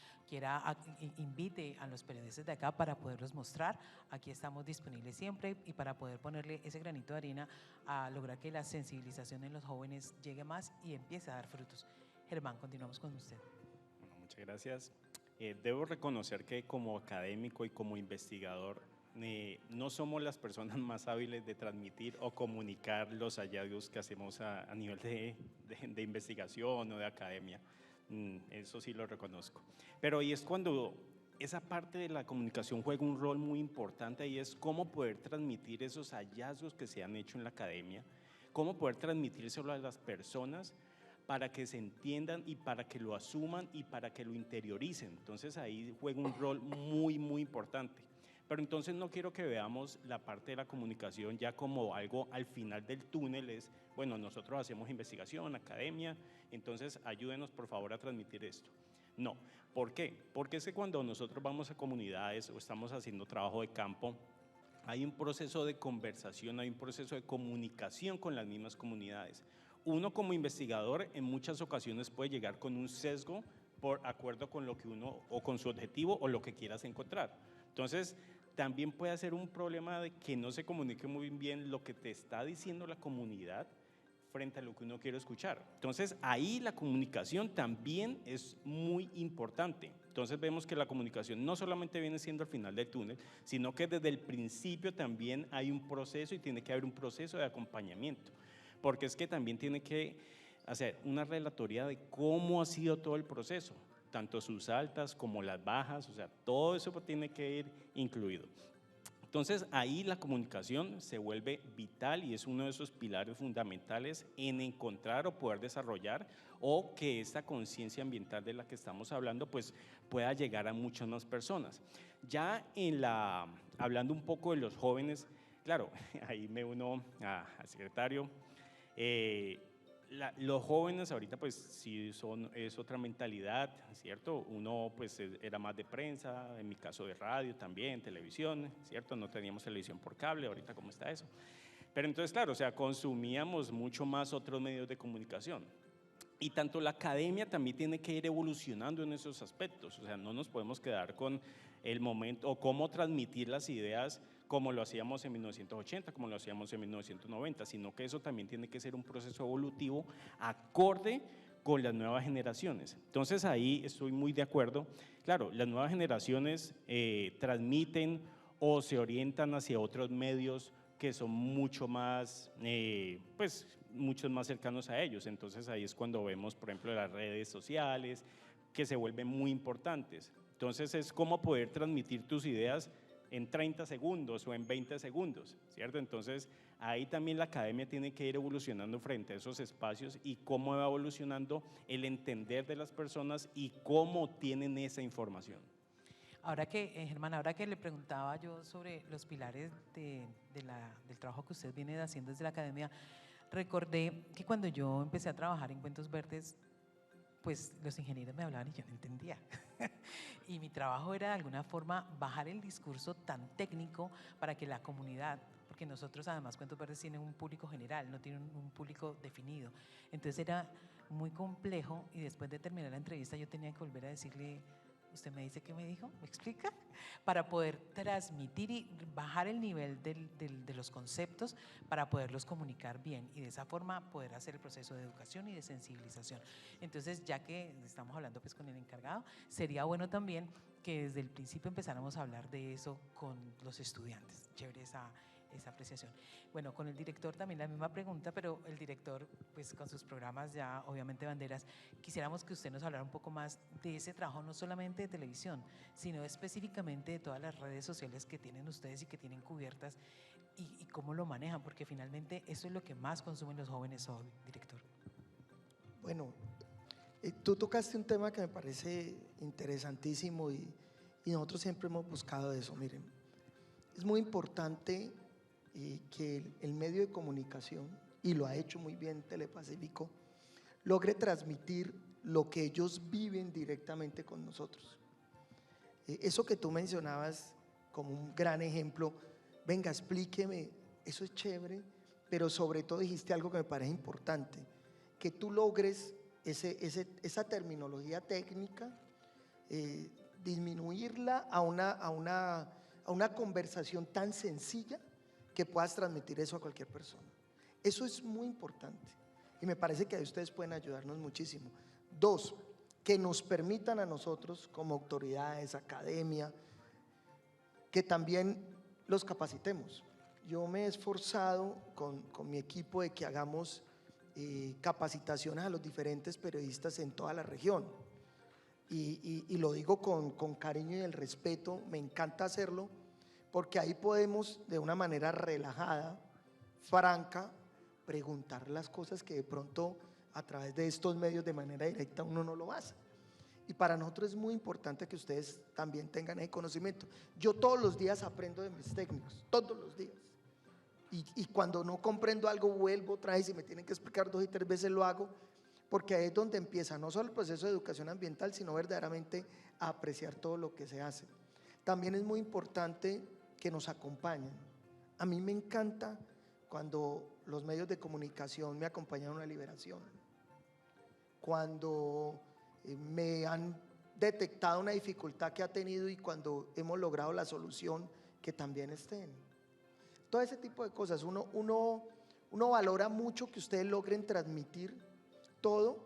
S1: invite a los periodistas de acá para poderlos mostrar. Aquí estamos disponibles siempre y para poder ponerle ese granito de arena a lograr que la sensibilización en los jóvenes llegue más y empiece a dar frutos. Germán, continuamos con usted.
S4: Bueno, muchas gracias. Debo reconocer que como académico y como investigador, no somos las personas más hábiles de transmitir o comunicar los hallazgos que hacemos a nivel de investigación o de academia. Eso sí lo reconozco. Pero ahí es cuando esa parte de la comunicación juega un rol muy importante y es cómo poder transmitir esos hallazgos que se han hecho en la academia, cómo poder transmitírselo a las personas para que se entiendan y para que lo asuman y para que lo interioricen. Entonces ahí juega un rol muy, muy importante. Pero entonces no quiero que veamos la parte de la comunicación ya como algo al final del túnel, es, bueno, nosotros hacemos investigación, academia, entonces ayúdenos por favor a transmitir esto. No, ¿por qué? Porque es que cuando nosotros vamos a comunidades o estamos haciendo trabajo de campo, hay un proceso de conversación, hay un proceso de comunicación con las mismas comunidades. Uno como investigador en muchas ocasiones puede llegar con un sesgo por acuerdo con lo que uno, o con su objetivo o lo que quieras encontrar. Entonces, también puede ser un problema de que no se comunique muy bien lo que te está diciendo la comunidad frente a lo que uno quiere escuchar. Entonces, ahí la comunicación también es muy importante. Entonces, vemos que la comunicación no solamente viene siendo al final del túnel, sino que desde el principio también hay un proceso y tiene que haber un proceso de acompañamiento, porque es que también tiene que hacer una relatoría de cómo ha sido todo el proceso, tanto sus altas como las bajas, o sea, todo eso tiene que ir incluido. Entonces, ahí la comunicación se vuelve vital y es uno de esos pilares fundamentales en encontrar o poder desarrollar o que esta conciencia ambiental de la que estamos hablando pues pueda llegar a muchas más personas. Ya hablando un poco de los jóvenes, claro, ahí me uno al secretario, los jóvenes ahorita pues sí es otra mentalidad, ¿cierto? Uno pues era más de prensa, en mi caso de radio también, televisión, ¿cierto? No teníamos televisión por cable, ahorita cómo está eso. Pero entonces claro, o sea, consumíamos mucho más otros medios de comunicación. Y tanto la academia también tiene que ir evolucionando en esos aspectos, o sea, no nos podemos quedar con el momento o cómo transmitir las ideas como lo hacíamos en 1980, como lo hacíamos en 1990, sino que eso también tiene que ser un proceso evolutivo acorde con las nuevas generaciones. Entonces ahí estoy muy de acuerdo. Claro, las nuevas generaciones transmiten o se orientan hacia otros medios que son mucho más, muchos más cercanos a ellos. Entonces ahí es cuando vemos, por ejemplo, las redes sociales que se vuelven muy importantes. Entonces es cómo poder transmitir tus ideas en 30 segundos o en 20 segundos, ¿cierto? Entonces, ahí también la academia tiene que ir evolucionando frente a esos espacios y cómo va evolucionando el entender de las personas y cómo tienen esa información.
S1: Ahora que, Germán, ahora que le preguntaba yo sobre los pilares del trabajo que usted viene haciendo desde la academia, recordé que cuando yo empecé a trabajar en Cuentos Verdes, pues los ingenieros me hablaban y yo no entendía. Y mi trabajo era de alguna forma bajar el discurso tan técnico para que la comunidad, porque nosotros además Cuentos Verdes tienen un público general, no tienen un público definido. Entonces era muy complejo y después de terminar la entrevista yo tenía que volver a decirle, ¿usted me dice qué me dijo? ¿Me explica? Para poder transmitir y bajar el nivel de los conceptos para poderlos comunicar bien y de esa forma poder hacer el proceso de educación y de sensibilización. Entonces, ya que estamos hablando pues con el encargado, sería bueno también que desde el principio empezáramos a hablar de eso con los estudiantes. Chévere esa apreciación. Bueno, con el director también la misma pregunta, pero el director, pues con sus programas ya, obviamente banderas, quisiéramos que usted nos hablara un poco más de ese trabajo, no solamente de televisión, sino específicamente de todas las redes sociales que tienen ustedes y que tienen cubiertas y cómo lo manejan, porque finalmente eso es lo que más consumen los jóvenes hoy, director.
S2: Bueno, tú tocaste un tema que me parece interesantísimo y nosotros siempre hemos buscado eso. Miren, es muy importante que el medio de comunicación, y lo ha hecho muy bien Telepacífico, logre transmitir lo que ellos viven directamente con nosotros. Eso que tú mencionabas como un gran ejemplo, venga, explíqueme, eso es chévere, pero sobre todo dijiste algo que me parece importante, que tú logres esa terminología técnica, disminuirla a una conversación tan sencilla que puedas transmitir eso a cualquier persona. Eso es muy importante y me parece que ahí ustedes pueden ayudarnos muchísimo. Dos, que nos permitan a nosotros como autoridades, academia, que también los capacitemos. Yo me he esforzado con mi equipo de que hagamos capacitaciones a los diferentes periodistas en toda la región y lo digo con cariño y el respeto, me encanta hacerlo porque ahí podemos de una manera relajada, franca, preguntar las cosas que de pronto a través de estos medios de manera directa uno no lo hace. Y para nosotros es muy importante que ustedes también tengan ese conocimiento. Yo todos los días aprendo de mis técnicos, todos los días. Y cuando no comprendo algo vuelvo otra vez y me tienen que explicar 2 y 3 veces lo hago, porque ahí es donde empieza no solo el proceso de educación ambiental, sino verdaderamente a apreciar todo lo que se hace. También es muy importante que nos acompañen. A mí me encanta cuando los medios de comunicación me acompañan a una liberación, cuando me han detectado una dificultad que ha tenido y cuando hemos logrado la solución, que también estén. Todo ese tipo de cosas, uno valora mucho que ustedes logren transmitir todo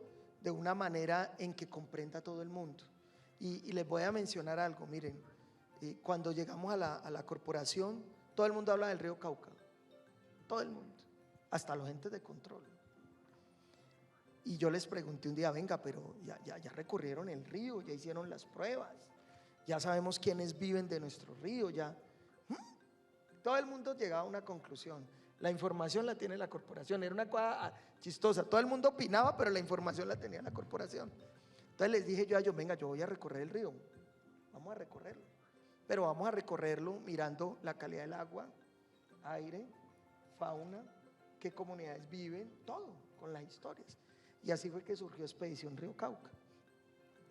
S2: de una manera en que comprenda todo el mundo. Y les voy a mencionar algo, miren, cuando llegamos a la corporación, todo el mundo habla del río Cauca, todo el mundo, hasta los entes de control. Y yo les pregunté un día, venga, pero ya recorrieron el río, ya hicieron las pruebas, ya sabemos quiénes viven de nuestro río, ya. Todo el mundo llegaba a una conclusión, la información la tiene la corporación, era una cosa chistosa, todo el mundo opinaba, pero la información la tenía la corporación. Entonces les dije yo a ellos, venga, yo voy a recorrer el río, vamos a recorrerlo, pero vamos a recorrerlo mirando la calidad del agua, aire, fauna, qué comunidades viven, todo, con las historias. Y así fue que surgió Expedición Río Cauca.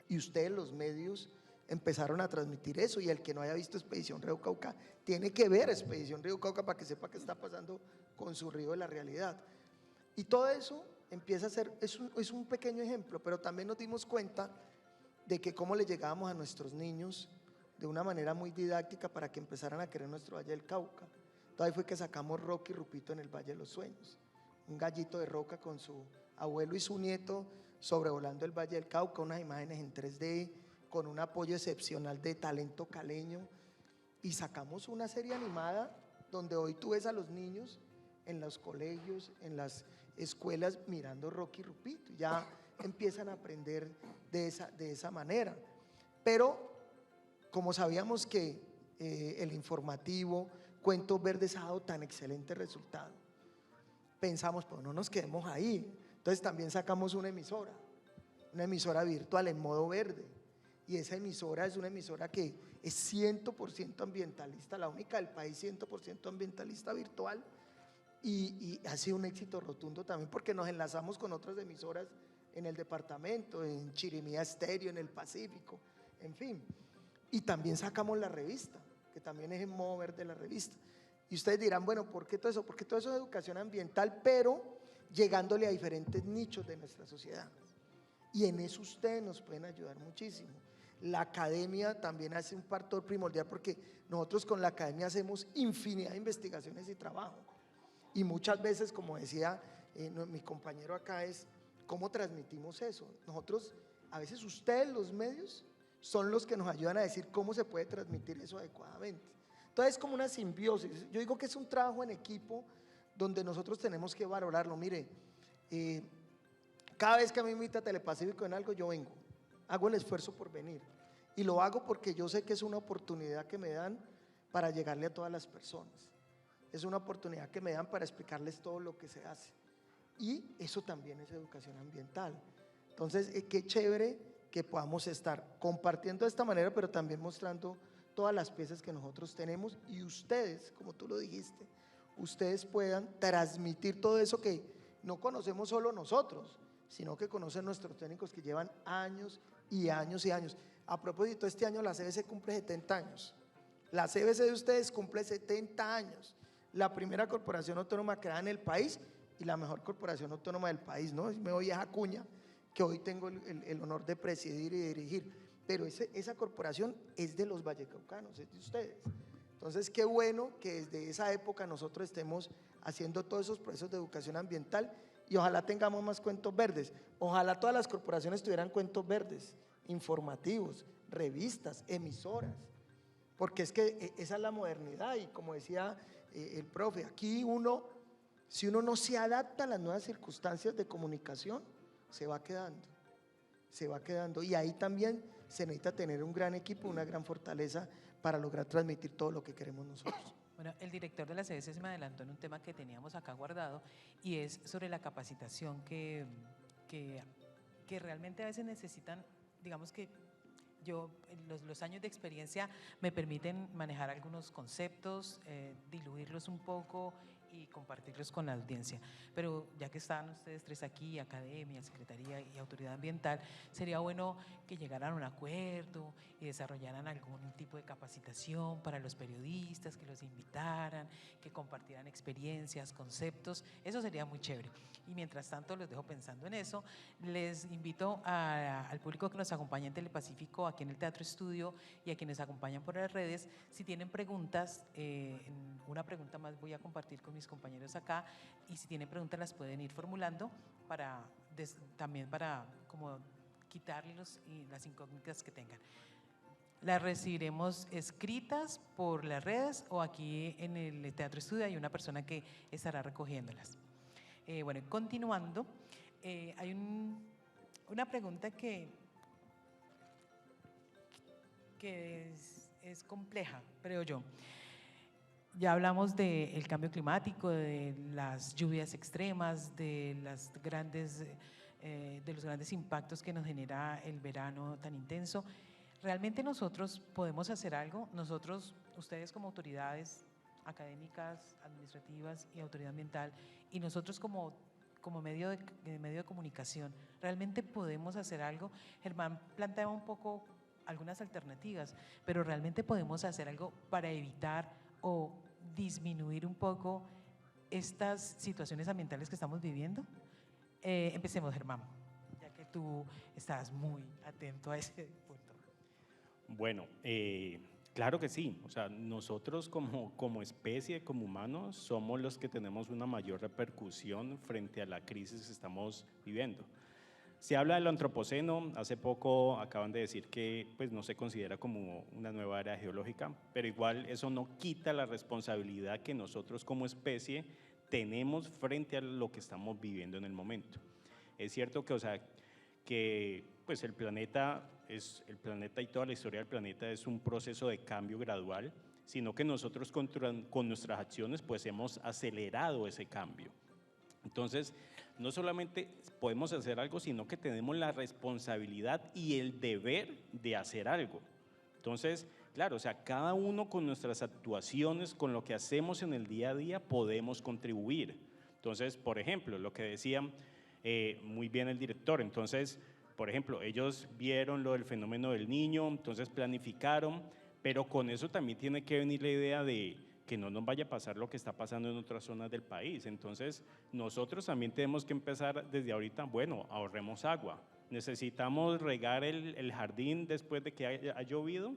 S2: Y ustedes, los medios, empezaron a transmitir eso. Y el que no haya visto Expedición Río Cauca, tiene que ver Expedición Río Cauca para que sepa qué está pasando con su río de la realidad. Y todo eso empieza a ser, es un pequeño ejemplo, pero también nos dimos cuenta de que cómo le llegábamos a nuestros niños de una manera muy didáctica para que empezaran a querer nuestro Valle del Cauca. Entonces ahí fue que sacamos Rocky y Rupito en el Valle de los Sueños, un gallito de roca con su abuelo y su nieto sobrevolando el Valle del Cauca, unas imágenes en 3D con un apoyo excepcional de talento caleño, y sacamos una serie animada donde hoy tú ves a los niños en los colegios, en las escuelas mirando Rocky y Rupito, ya empiezan a aprender de esa manera. Pero como sabíamos que el informativo Cuentos Verdes ha dado tan excelente resultado, pensamos, pues no nos quedemos ahí. Entonces también sacamos una emisora virtual en modo verde, y esa emisora es una emisora que es 100% ambientalista, la única del país 100% ambientalista virtual, y ha sido un éxito rotundo también porque nos enlazamos con otras emisoras en el departamento, en Chirimía Estéreo, en el Pacífico, en fin. Y también sacamos la revista, que también es en modo verde la revista. Y ustedes dirán, bueno, ¿por qué todo eso? Porque todo eso es educación ambiental, pero llegándole a diferentes nichos de nuestra sociedad. Y en eso ustedes nos pueden ayudar muchísimo. La academia también hace un factor primordial porque nosotros con la academia hacemos infinidad de investigaciones y trabajo. Y muchas veces, como decía mi compañero acá, es cómo transmitimos eso. Nosotros, a veces ustedes, los medios, son los que nos ayudan a decir cómo se puede transmitir eso adecuadamente. Entonces es como una simbiosis. Yo digo que es un trabajo en equipo donde nosotros tenemos que valorarlo. Mire, cada vez que me invita a Telepacífico en algo, yo vengo, hago el esfuerzo por venir y lo hago porque yo sé que es una oportunidad que me dan para llegarle a todas las personas, es una oportunidad que me dan para explicarles todo lo que se hace y eso también es educación ambiental. Entonces, qué chévere que podamos estar compartiendo de esta manera, pero también mostrando todas las piezas que nosotros tenemos y ustedes, como tú lo dijiste, ustedes puedan transmitir todo eso que no conocemos solo nosotros, sino que conocen nuestros técnicos que llevan años y años y años. A propósito, este año la CBC cumple 70 años. La CBC de ustedes cumple 70 años. La primera corporación autónoma creada en el país y la mejor corporación autónoma del país, ¿no? Me doy esa cuña que hoy tengo el honor de presidir y dirigir. Pero esa corporación es de los vallecaucanos, es de ustedes. Entonces, qué bueno que desde esa época nosotros estemos haciendo todos esos procesos de educación ambiental y ojalá tengamos más cuentos verdes. Ojalá todas las corporaciones tuvieran cuentos verdes, informativos, revistas, emisoras, porque es que esa es la modernidad y como decía el profe, aquí si uno no se adapta a las nuevas circunstancias de comunicación, se va quedando y ahí también se necesita tener un gran equipo, una gran fortaleza para lograr transmitir todo lo que queremos nosotros.
S1: Bueno, el director de la CBC se me adelantó en un tema que teníamos acá guardado y es sobre la capacitación que realmente a veces necesitan, digamos que los años de experiencia me permiten manejar algunos conceptos, diluirlos un poco y compartirlos con la audiencia. Pero ya que están ustedes tres aquí, Academia, Secretaría y Autoridad Ambiental, sería bueno que llegaran a un acuerdo y desarrollaran algún tipo de capacitación para los periodistas, que los invitaran, que compartieran experiencias, conceptos, eso sería muy chévere. Y mientras tanto los dejo pensando en eso, les invito al público que nos acompaña en Telepacífico, aquí en el Teatro Estudio y a quienes nos acompañan por las redes, si tienen preguntas, una pregunta más voy a compartir con mis compañeros acá y si tienen preguntas las pueden ir formulando también para como quitarles las incógnitas que tengan. Las recibiremos escritas por las redes o aquí en el Teatro Estudio hay una persona que estará recogiéndolas. Bueno, continuando, hay una pregunta que es compleja, creo yo. Ya hablamos del cambio climático, de las lluvias extremas, de los grandes impactos que nos genera el verano tan intenso. ¿Realmente nosotros podemos hacer algo? Nosotros, ustedes como autoridades académicas, administrativas y autoridad ambiental, y nosotros como medio de comunicación, ¿realmente podemos hacer algo? Germán planteaba un poco algunas alternativas, pero ¿realmente podemos hacer algo para evitar o disminuir un poco estas situaciones ambientales que estamos viviendo? Empecemos, Germán, ya que tú estás muy atento a ese punto.
S4: Bueno, claro que sí. O sea, nosotros como especie, como humanos, somos los que tenemos una mayor repercusión frente a la crisis que estamos viviendo. Se habla del antropoceno, hace poco acaban de decir que pues, no se considera como una nueva era geológica, pero igual eso no quita la responsabilidad que nosotros como especie tenemos frente a lo que estamos viviendo en el momento. Es cierto que, pues el planeta y toda la historia del planeta es un proceso de cambio gradual, sino que nosotros con nuestras acciones pues hemos acelerado ese cambio. Entonces, no solamente podemos hacer algo, sino que tenemos la responsabilidad y el deber de hacer algo. Entonces, claro, o sea, cada uno con nuestras actuaciones, con lo que hacemos en el día a día, podemos contribuir. Entonces, por ejemplo, lo que decía muy bien el director, entonces, por ejemplo, ellos vieron lo del fenómeno del niño, entonces planificaron, pero con eso también tiene que venir la idea de que no nos vaya a pasar lo que está pasando en otras zonas del país. Entonces, nosotros también tenemos que empezar desde ahorita, bueno, ahorremos agua. Necesitamos regar el jardín después de que haya llovido.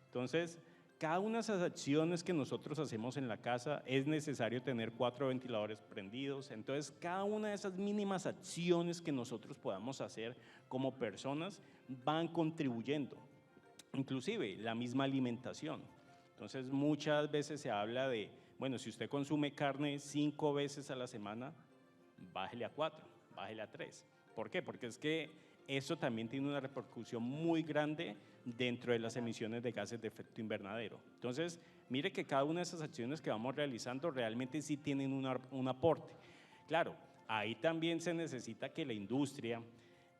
S4: Entonces, cada una de esas acciones que nosotros hacemos en la casa es necesario tener 4 ventiladores prendidos. Entonces, cada una de esas mínimas acciones que nosotros podamos hacer como personas van contribuyendo. Inclusive, la misma alimentación. Entonces, muchas veces se habla de, bueno, si usted consume carne 5 veces a la semana, bájele a 4, bájele a 3. ¿Por qué? Porque es que eso también tiene una repercusión muy grande dentro de las emisiones de gases de efecto invernadero. Entonces, mire que cada una de esas acciones que vamos realizando realmente sí tienen un aporte. Claro, ahí también se necesita que la industria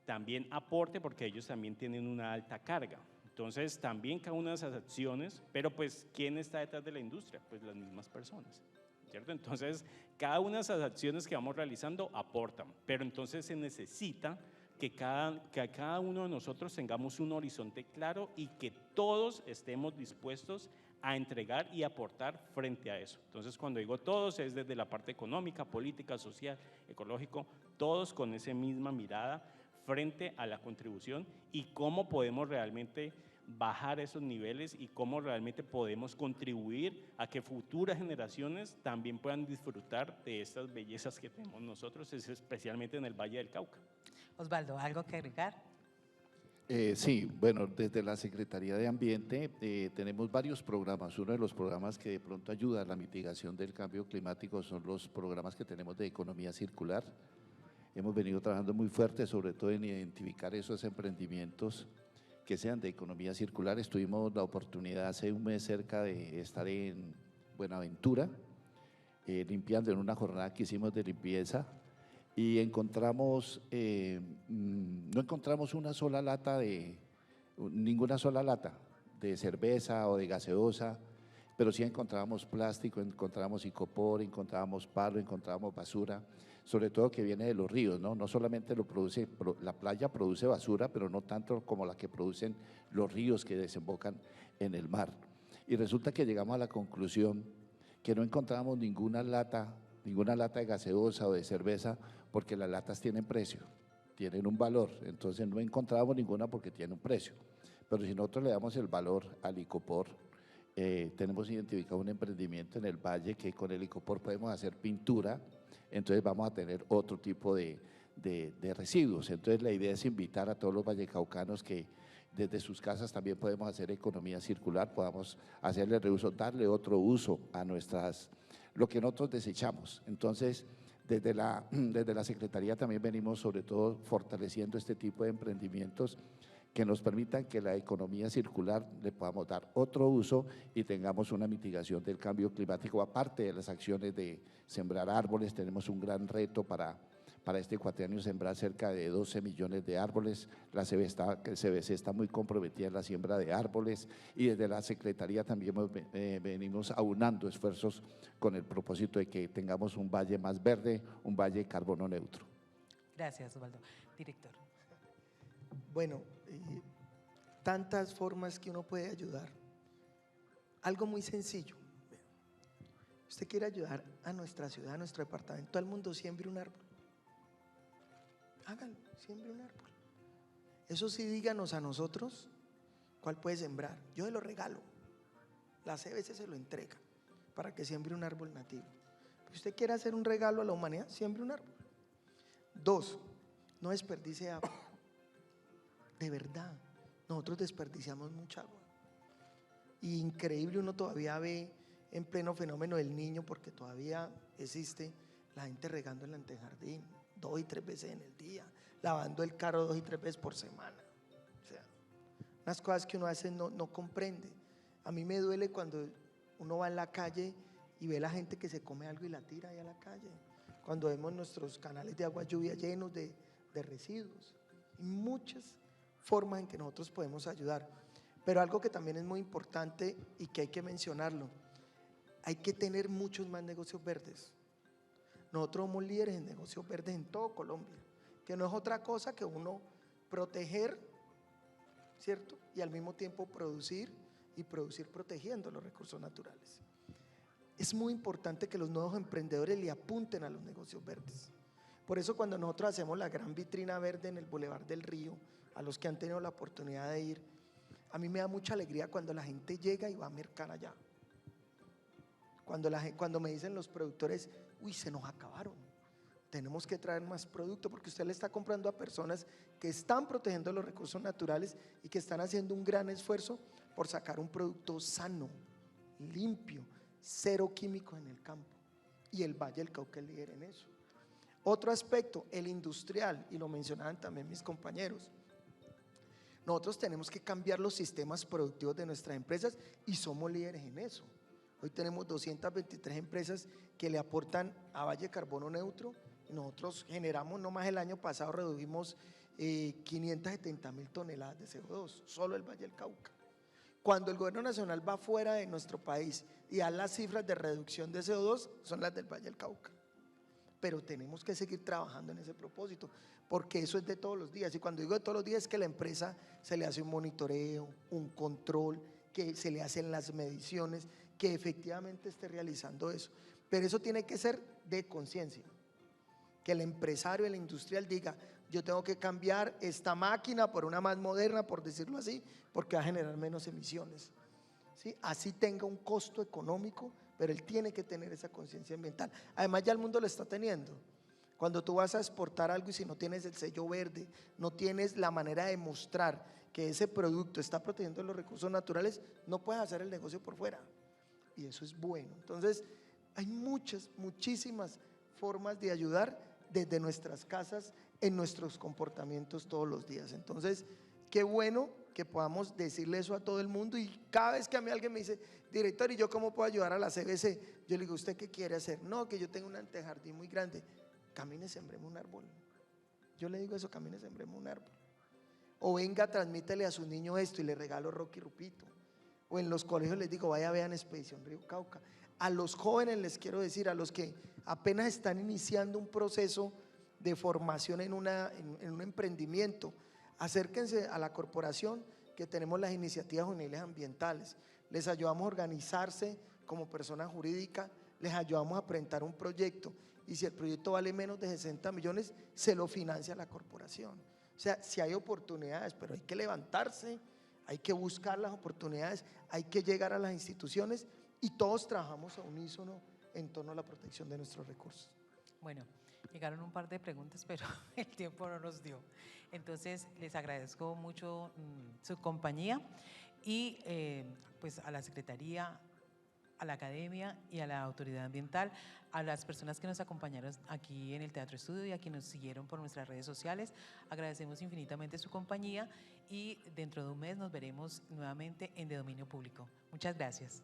S4: también aporte porque ellos también tienen una alta carga. Entonces, también cada una de esas acciones, pero pues, ¿quién está detrás de la industria? Pues las mismas personas, ¿cierto? Entonces, cada una de esas acciones que vamos realizando aportan, pero entonces se necesita que cada uno de nosotros tengamos un horizonte claro y que todos estemos dispuestos a entregar y aportar frente a eso. Entonces, cuando digo todos, es desde la parte económica, política, social, ecológico, todos con esa misma mirada frente a la contribución y cómo podemos realmente bajar esos niveles y cómo realmente podemos contribuir a que futuras generaciones también puedan disfrutar de estas bellezas que tenemos nosotros, especialmente en el Valle del Cauca.
S1: Osvaldo, ¿algo que agregar?
S3: Sí, bueno, desde la Secretaría de Ambiente tenemos varios programas. Uno de los programas que de pronto ayuda a la mitigación del cambio climático son los programas que tenemos de economía circular. Hemos venido trabajando muy fuerte, sobre todo en identificar esos emprendimientos que sean de economía circular. Tuvimos la oportunidad hace un mes cerca de estar en Buenaventura, limpiando en una jornada que hicimos de limpieza y encontramos, no encontramos ninguna sola lata de cerveza o de gaseosa, pero sí encontramos plástico, encontramos icopor, encontramos palo, encontramos basura, sobre todo que viene de los ríos, ¿no? No solamente lo produce, la playa produce basura, pero no tanto como la que producen los ríos que desembocan en el mar. Y resulta que llegamos a la conclusión que no encontramos ninguna lata de gaseosa o de cerveza, porque las latas tienen precio, tienen un valor, entonces no encontramos ninguna porque tiene un precio. Pero si nosotros le damos el valor al icopor, tenemos identificado un emprendimiento en el valle que con el icopor podemos hacer pintura, entonces vamos a tener otro tipo de residuos. Entonces la idea es invitar a todos los vallecaucanos que desde sus casas también podemos hacer economía circular, podamos hacerle reuso, darle otro uso a lo que nosotros desechamos. Entonces, desde la Secretaría también venimos sobre todo fortaleciendo este tipo de emprendimientos que nos permitan que la economía circular le podamos dar otro uso y tengamos una mitigación del cambio climático. Aparte de las acciones de sembrar árboles, tenemos un gran reto para este cuatrienio, sembrar cerca de 12 millones de árboles. La CBC está muy comprometida en la siembra de árboles y desde la Secretaría también venimos aunando esfuerzos con el propósito de que tengamos un valle más verde, un valle carbono neutro.
S1: Gracias, Osvaldo. Director.
S2: Bueno, tantas formas que uno puede ayudar. Algo muy sencillo. Usted quiere ayudar a nuestra ciudad, a nuestro departamento, todo el mundo siembre un árbol. Háganlo, siembre un árbol. Eso sí, díganos a nosotros cuál puede sembrar. Yo se lo regalo. La CBC se lo entrega para que siembre un árbol nativo. Si usted quiere hacer un regalo a la humanidad, siembre un árbol. 2, no desperdicie agua. De verdad, nosotros desperdiciamos mucha agua. Y increíble, uno todavía ve en pleno fenómeno del niño, porque todavía existe la gente regando el antejardín 2 y 3 veces en el día, lavando el carro 2 y 3 veces por semana. O sea, unas cosas que uno a veces no comprende. A mí me duele cuando uno va en la calle y ve a la gente que se come algo y la tira ahí a la calle. cuando vemos nuestros canales de agua lluvia llenos de residuos. Hay muchas formas en que nosotros podemos ayudar, pero algo que también es muy importante y que hay que mencionarlo, hay que tener muchos más negocios verdes. Nosotros somos líderes en negocios verdes en todo Colombia, que no es otra cosa que uno proteger, ¿cierto? Y al mismo tiempo producir y producir protegiendo los recursos naturales. Es muy importante que los nuevos emprendedores le apunten a los negocios verdes. Por eso cuando nosotros hacemos la gran vitrina verde en el Boulevard del Río, a los que han tenido la oportunidad de ir, a mí me da mucha alegría cuando la gente llega y va a mercar allá. Cuando me dicen los productores, uy, se nos acabaron, tenemos que traer más producto, porque usted le está comprando a personas que están protegiendo los recursos naturales y que están haciendo un gran esfuerzo por sacar un producto sano, limpio, cero químicos en el campo. Y el Valle del Cauca es líder en eso. Otro aspecto, el industrial, y lo mencionaban también mis compañeros. Nosotros tenemos que cambiar los sistemas productivos de nuestras empresas y somos líderes en eso. Hoy tenemos 223 empresas que le aportan a Valle Carbono Neutro. Nosotros generamos, no más el año pasado redujimos 570.000 toneladas de CO2, solo el Valle del Cauca. Cuando el gobierno nacional va fuera de nuestro país y da las cifras de reducción de CO2, son las del Valle del Cauca. Pero tenemos que seguir trabajando en ese propósito, porque eso es de todos los días. Y cuando digo de todos los días es que la empresa se le hace un monitoreo, un control, que se le hacen las mediciones, que efectivamente esté realizando eso. Pero eso tiene que ser de conciencia, que el empresario, el industrial diga, yo tengo que cambiar esta máquina por una más moderna, por decirlo así, porque va a generar menos emisiones, ¿sí? Así tenga un costo económico, pero él tiene que tener esa conciencia ambiental. Además ya el mundo lo está teniendo. Cuando tú vas a exportar algo y si no tienes el sello verde, no tienes la manera de mostrar que ese producto está protegiendo los recursos naturales, no puedes hacer el negocio por fuera. Y eso es bueno. Entonces, hay muchísimas formas de ayudar desde nuestras casas en nuestros comportamientos todos los días. Entonces, qué bueno que podamos decirle eso a todo el mundo. Y cada vez que a mí alguien me dice, director, ¿y yo cómo puedo ayudar a la CBC? Yo le digo, ¿usted qué quiere hacer? No, que yo tengo un antejardín muy grande. Camine, sembremos un árbol. Yo le digo eso, camine, sembremos un árbol. O venga, transmítele a su niño esto y le regalo Rocky Rupito. O en los colegios les digo, vaya, vean Expedición Río Cauca. A los jóvenes les quiero decir, a los que apenas están iniciando un proceso de formación en un emprendimiento, acérquense a la corporación, que tenemos las iniciativas juveniles ambientales. Les ayudamos a organizarse como persona jurídica, les ayudamos a presentar un proyecto y si el proyecto vale menos de 60 millones, se lo financia la corporación. O sea, si hay oportunidades, pero hay que levantarse, hay que buscar las oportunidades, hay que llegar a las instituciones y todos trabajamos a unísono en torno a la protección de nuestros recursos.
S1: Bueno, llegaron un par de preguntas, pero el tiempo no nos dio. Entonces, les agradezco mucho su compañía y pues a la Secretaría, a la Academia y a la Autoridad Ambiental, a las personas que nos acompañaron aquí en el Teatro Estudio y a quienes nos siguieron por nuestras redes sociales. Agradecemos infinitamente su compañía y dentro de un mes nos veremos nuevamente en De Dominio Público. Muchas gracias.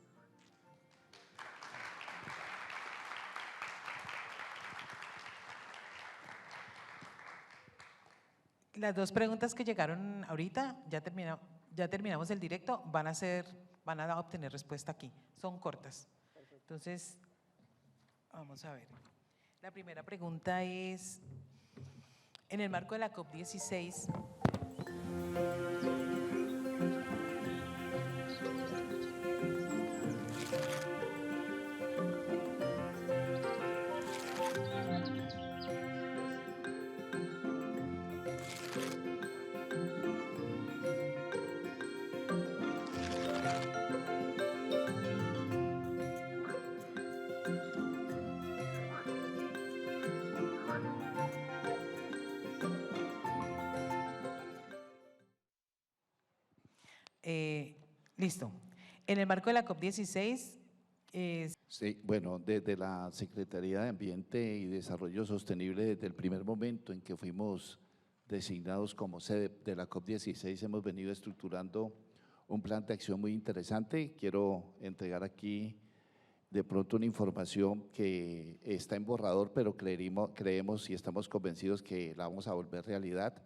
S1: Las dos preguntas que llegaron ahorita, ya terminamos el directo, van a obtener respuesta aquí, son cortas. Entonces, vamos a ver. La primera pregunta es, en el marco de la COP16, listo. En el marco de la COP16…
S3: Sí, bueno, desde la Secretaría de Ambiente y Desarrollo Sostenible, desde el primer momento en que fuimos designados como sede de la COP16, hemos venido estructurando un plan de acción muy interesante. Quiero entregar aquí de pronto una información que está en borrador, pero creemos y estamos convencidos que la vamos a volver realidad.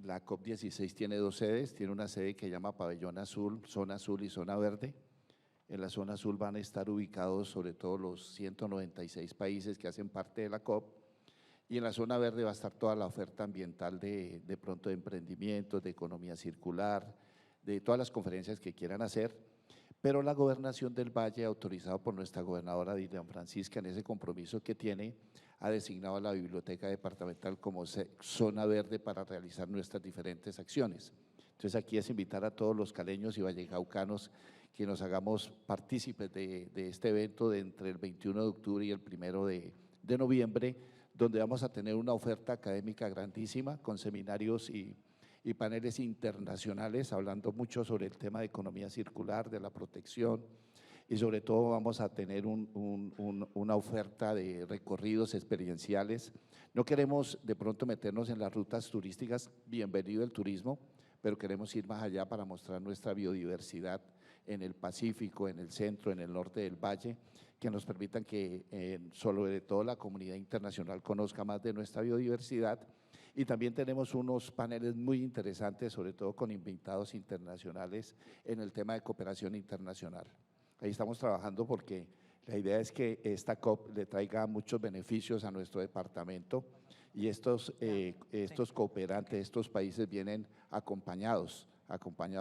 S3: La COP16 tiene 2 sedes, tiene una sede que se llama Pabellón Azul, Zona Azul y Zona Verde. En la Zona Azul van a estar ubicados sobre todo los 196 países que hacen parte de la COP, y en la Zona Verde va a estar toda la oferta ambiental de pronto de emprendimientos, de economía circular, de todas las conferencias que quieran hacer. Pero la Gobernación del Valle, autorizado por nuestra gobernadora Dilian Francisca en ese compromiso que tiene, ha designado a la Biblioteca Departamental como zona verde para realizar nuestras diferentes acciones. Entonces aquí es invitar a todos los caleños y vallecaucanos que nos hagamos partícipes de este evento de entre el 21 de octubre y el 1 de noviembre, donde vamos a tener una oferta académica grandísima con seminarios y paneles internacionales hablando mucho sobre el tema de economía circular, de la protección, y sobre todo vamos a tener una oferta de recorridos experienciales. No queremos de pronto meternos en las rutas turísticas, bienvenido el turismo, pero queremos ir más allá para mostrar nuestra biodiversidad en el Pacífico, en el centro, en el norte del valle, que nos permitan que sobre todo la comunidad internacional conozca más de nuestra biodiversidad. Y también tenemos unos paneles muy interesantes, sobre todo con invitados internacionales en el tema de cooperación internacional. Ahí estamos trabajando porque la idea es que esta COP le traiga muchos beneficios a nuestro departamento, y estos cooperantes, estos países vienen acompañados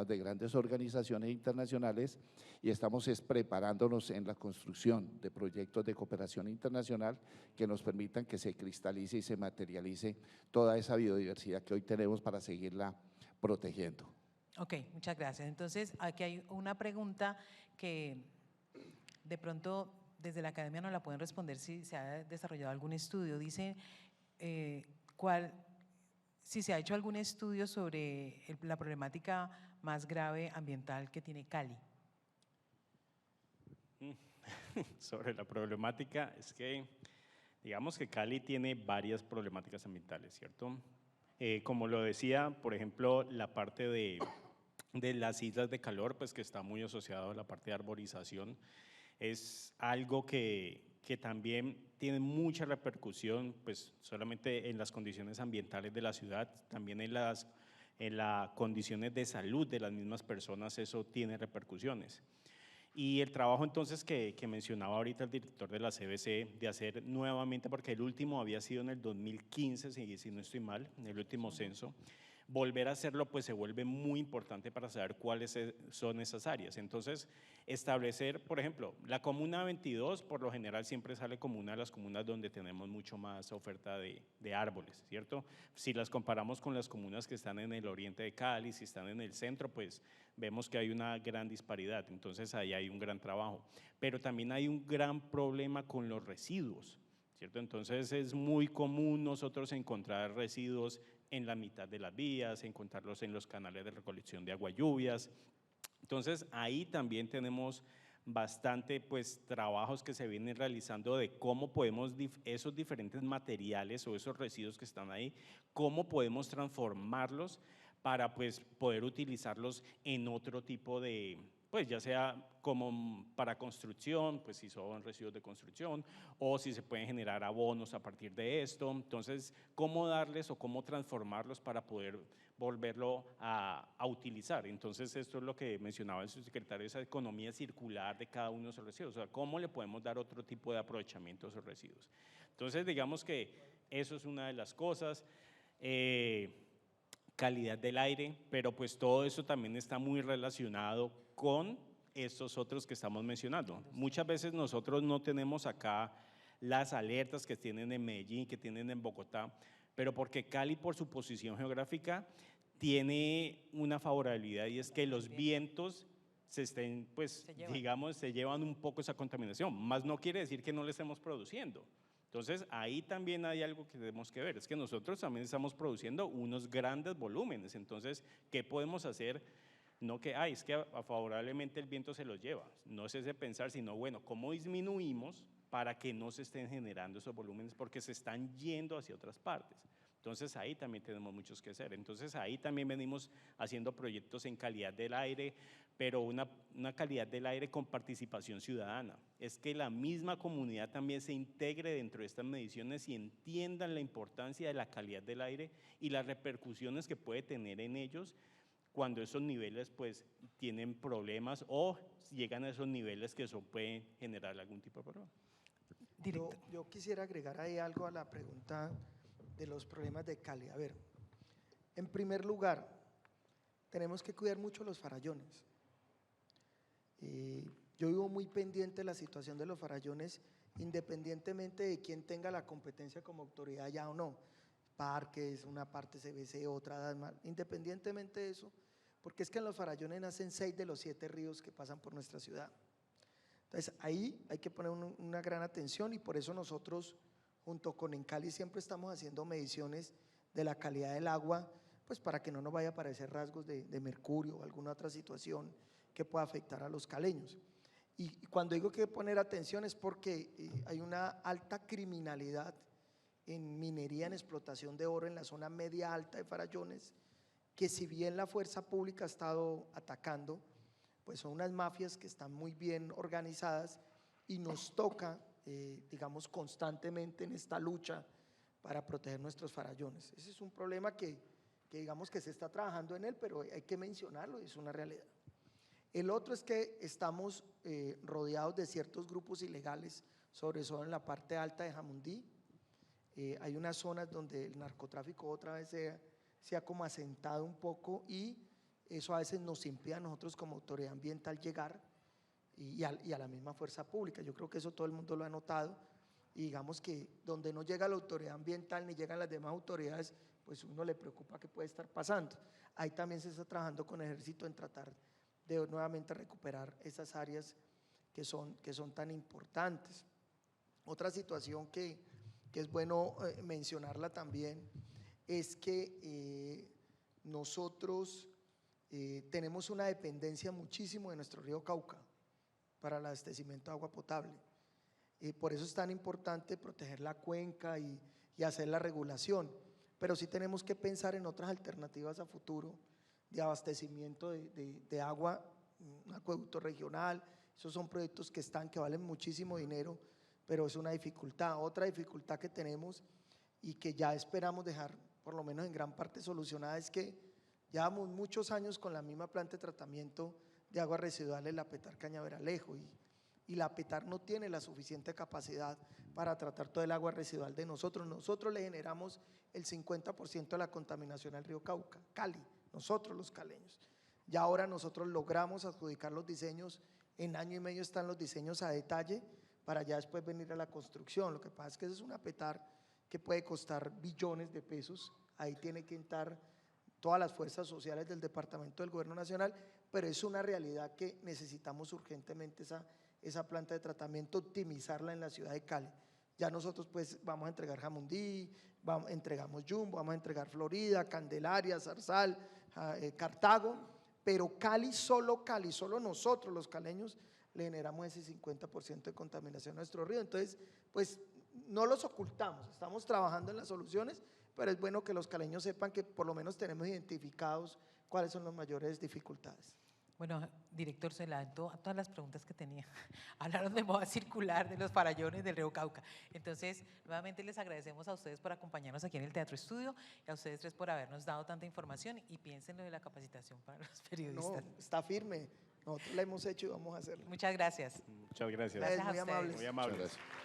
S3: de grandes organizaciones internacionales, y estamos preparándonos en la construcción de proyectos de cooperación internacional que nos permitan que se cristalice y se materialice toda esa biodiversidad que hoy tenemos para seguirla protegiendo.
S1: Ok, muchas gracias. Entonces, aquí hay una pregunta que de pronto desde la academia nos la pueden responder si se ha desarrollado algún estudio. Dice, si se ha hecho algún estudio sobre la problemática más grave ambiental que tiene Cali.
S4: Sobre la problemática, es que digamos que Cali tiene varias problemáticas ambientales, ¿cierto? Como lo decía, por ejemplo, la parte de las islas de calor, pues que está muy asociado a la parte de arborización, es algo que también tiene mucha repercusión, pues solamente en las condiciones ambientales de la ciudad, también en las condiciones de salud de las mismas personas, eso tiene repercusiones. Y el trabajo entonces que mencionaba ahorita el director de la CBC, de hacer nuevamente, porque el último había sido en el 2015, si no estoy mal, en el último censo, volver a hacerlo pues se vuelve muy importante para saber cuáles son esas áreas. Entonces, establecer, por ejemplo, la Comuna 22 por lo general siempre sale como una de las comunas donde tenemos mucho más oferta de árboles, ¿cierto? Si las comparamos con las comunas que están en el oriente de Cali, si están en el centro, pues vemos que hay una gran disparidad, entonces ahí hay un gran trabajo. Pero también hay un gran problema con los residuos, ¿cierto? Entonces es muy común nosotros encontrar residuos en la mitad de las vías, encontrarlos en los canales de recolección de agua lluvias. Entonces ahí también tenemos bastante pues trabajos que se vienen realizando de cómo podemos esos diferentes materiales o esos residuos que están ahí, cómo podemos transformarlos para pues poder utilizarlos en otro tipo de, pues ya sea como para construcción, pues si son residuos de construcción, o si se pueden generar abonos a partir de esto. Entonces, ¿cómo darles o cómo transformarlos para poder volverlo a utilizar? Entonces, esto es lo que mencionaba el subsecretario, esa economía circular de cada uno de esos residuos, o sea, ¿cómo le podemos dar otro tipo de aprovechamiento a esos residuos? Entonces, digamos que eso es una de las cosas. Calidad del aire, pero pues todo eso también está muy relacionado con estos otros que estamos mencionando. Muchas veces nosotros no tenemos acá las alertas que tienen en Medellín, que tienen en Bogotá, pero porque Cali por su posición geográfica tiene una favorabilidad, y es que los vientos se llevan un poco esa contaminación, más no quiere decir que no le estemos produciendo. Entonces, ahí también hay algo que tenemos que ver, es que nosotros también estamos produciendo unos grandes volúmenes. Entonces, ¿qué podemos hacer? No que, es que favorablemente el viento se los lleva, no es ese pensar, sino bueno, ¿cómo disminuimos para que no se estén generando esos volúmenes? Porque se están yendo hacia otras partes. Entonces ahí también tenemos muchos que hacer. Entonces ahí también venimos haciendo proyectos en calidad del aire, pero una calidad del aire con participación ciudadana. Es que la misma comunidad también se integre dentro de estas mediciones y entiendan la importancia de la calidad del aire y las repercusiones que puede tener en ellos cuando esos niveles pues tienen problemas o llegan a esos niveles que eso puede generar algún tipo de problema.
S2: Yo quisiera agregar ahí algo a la pregunta de los problemas de Cali. A ver, en primer lugar, tenemos que cuidar mucho los farallones. Yo vivo muy pendiente de la situación de los farallones, independientemente de quién tenga la competencia como autoridad ya o no. Parques, una parte CBC, otra, independientemente de eso, porque es que en los farallones nacen 6 de los 7 ríos que pasan por nuestra ciudad. Entonces ahí hay que poner una gran atención y por eso nosotros junto con Encali siempre estamos haciendo mediciones de la calidad del agua, pues para que no nos vaya a aparecer rasgos de mercurio o alguna otra situación que pueda afectar a los caleños. Y cuando digo que poner atención es porque hay una alta criminalidad en minería, en explotación de oro en la zona media alta de Farallones, que si bien la fuerza pública ha estado atacando, pues son unas mafias que están muy bien organizadas y nos toca, digamos, constantemente en esta lucha para proteger nuestros farallones. Ese es un problema que digamos que se está trabajando en él, pero hay que mencionarlo, es una realidad. El otro es que estamos rodeados de ciertos grupos ilegales, sobre todo en la parte alta de Jamundí. Hay unas zonas donde el narcotráfico otra vez se ha como asentado un poco y eso a veces nos impide a nosotros como autoridad ambiental llegar y a la misma fuerza pública. Yo creo que eso todo el mundo lo ha notado y digamos que donde no llega la autoridad ambiental ni llegan las demás autoridades, pues uno le preocupa qué puede estar pasando. Ahí también se está trabajando con el ejército en tratar de nuevamente recuperar esas áreas que son tan importantes. Otra situación que es bueno mencionarla también es que nosotros tenemos una dependencia muchísimo de nuestro río Cauca para el abastecimiento de agua potable. Por eso es tan importante proteger la cuenca y hacer la regulación, pero sí tenemos que pensar en otras alternativas a futuro de abastecimiento de agua, un acueducto regional. Esos son proyectos que valen muchísimo dinero, pero es una dificultad. Otra dificultad que tenemos y que ya esperamos dejar por lo menos en gran parte solucionada es que llevamos muchos años con la misma planta de tratamiento de aguas residuales, la PETAR Cañaveralejo, y la PETAR no tiene la suficiente capacidad para tratar todo el agua residual de nosotros. Nosotros le generamos el 50% de la contaminación al río Cauca, Cali, nosotros los caleños. Ya ahora nosotros logramos adjudicar los diseños, en año y medio están los diseños a detalle para ya después venir a la construcción. Lo que pasa es que esa es una PETAR que puede costar billones de pesos, ahí tiene que entrar todas las fuerzas sociales del departamento del gobierno nacional, pero es una realidad que necesitamos urgentemente esa planta de tratamiento, optimizarla en la ciudad de Cali. Ya nosotros pues vamos a entregar Jamundí, entregamos Jumbo, vamos a entregar Florida, Candelaria, Zarzal, Cartago, pero Cali, solo nosotros los caleños le generamos ese 50% de contaminación a nuestro río. Entonces, pues no los ocultamos, estamos trabajando en las soluciones, pero es bueno que los caleños sepan que por lo menos tenemos identificados cuáles son las mayores dificultades.
S1: Bueno, director, se adelantó a todas las preguntas que tenía. Hablaron de moda circular, de los farallones del río Cauca. Entonces, nuevamente les agradecemos a ustedes por acompañarnos aquí en el Teatro Estudio y a ustedes tres por habernos dado tanta información y piensen lo de la capacitación para los periodistas.
S2: No, está firme, nosotros la hemos hecho y vamos a hacerlo.
S1: Muchas gracias.
S4: Muchas gracias.
S1: Gracias a
S2: muy
S1: ustedes.
S2: amables.
S4: Muy amable.
S3: Muchas gracias.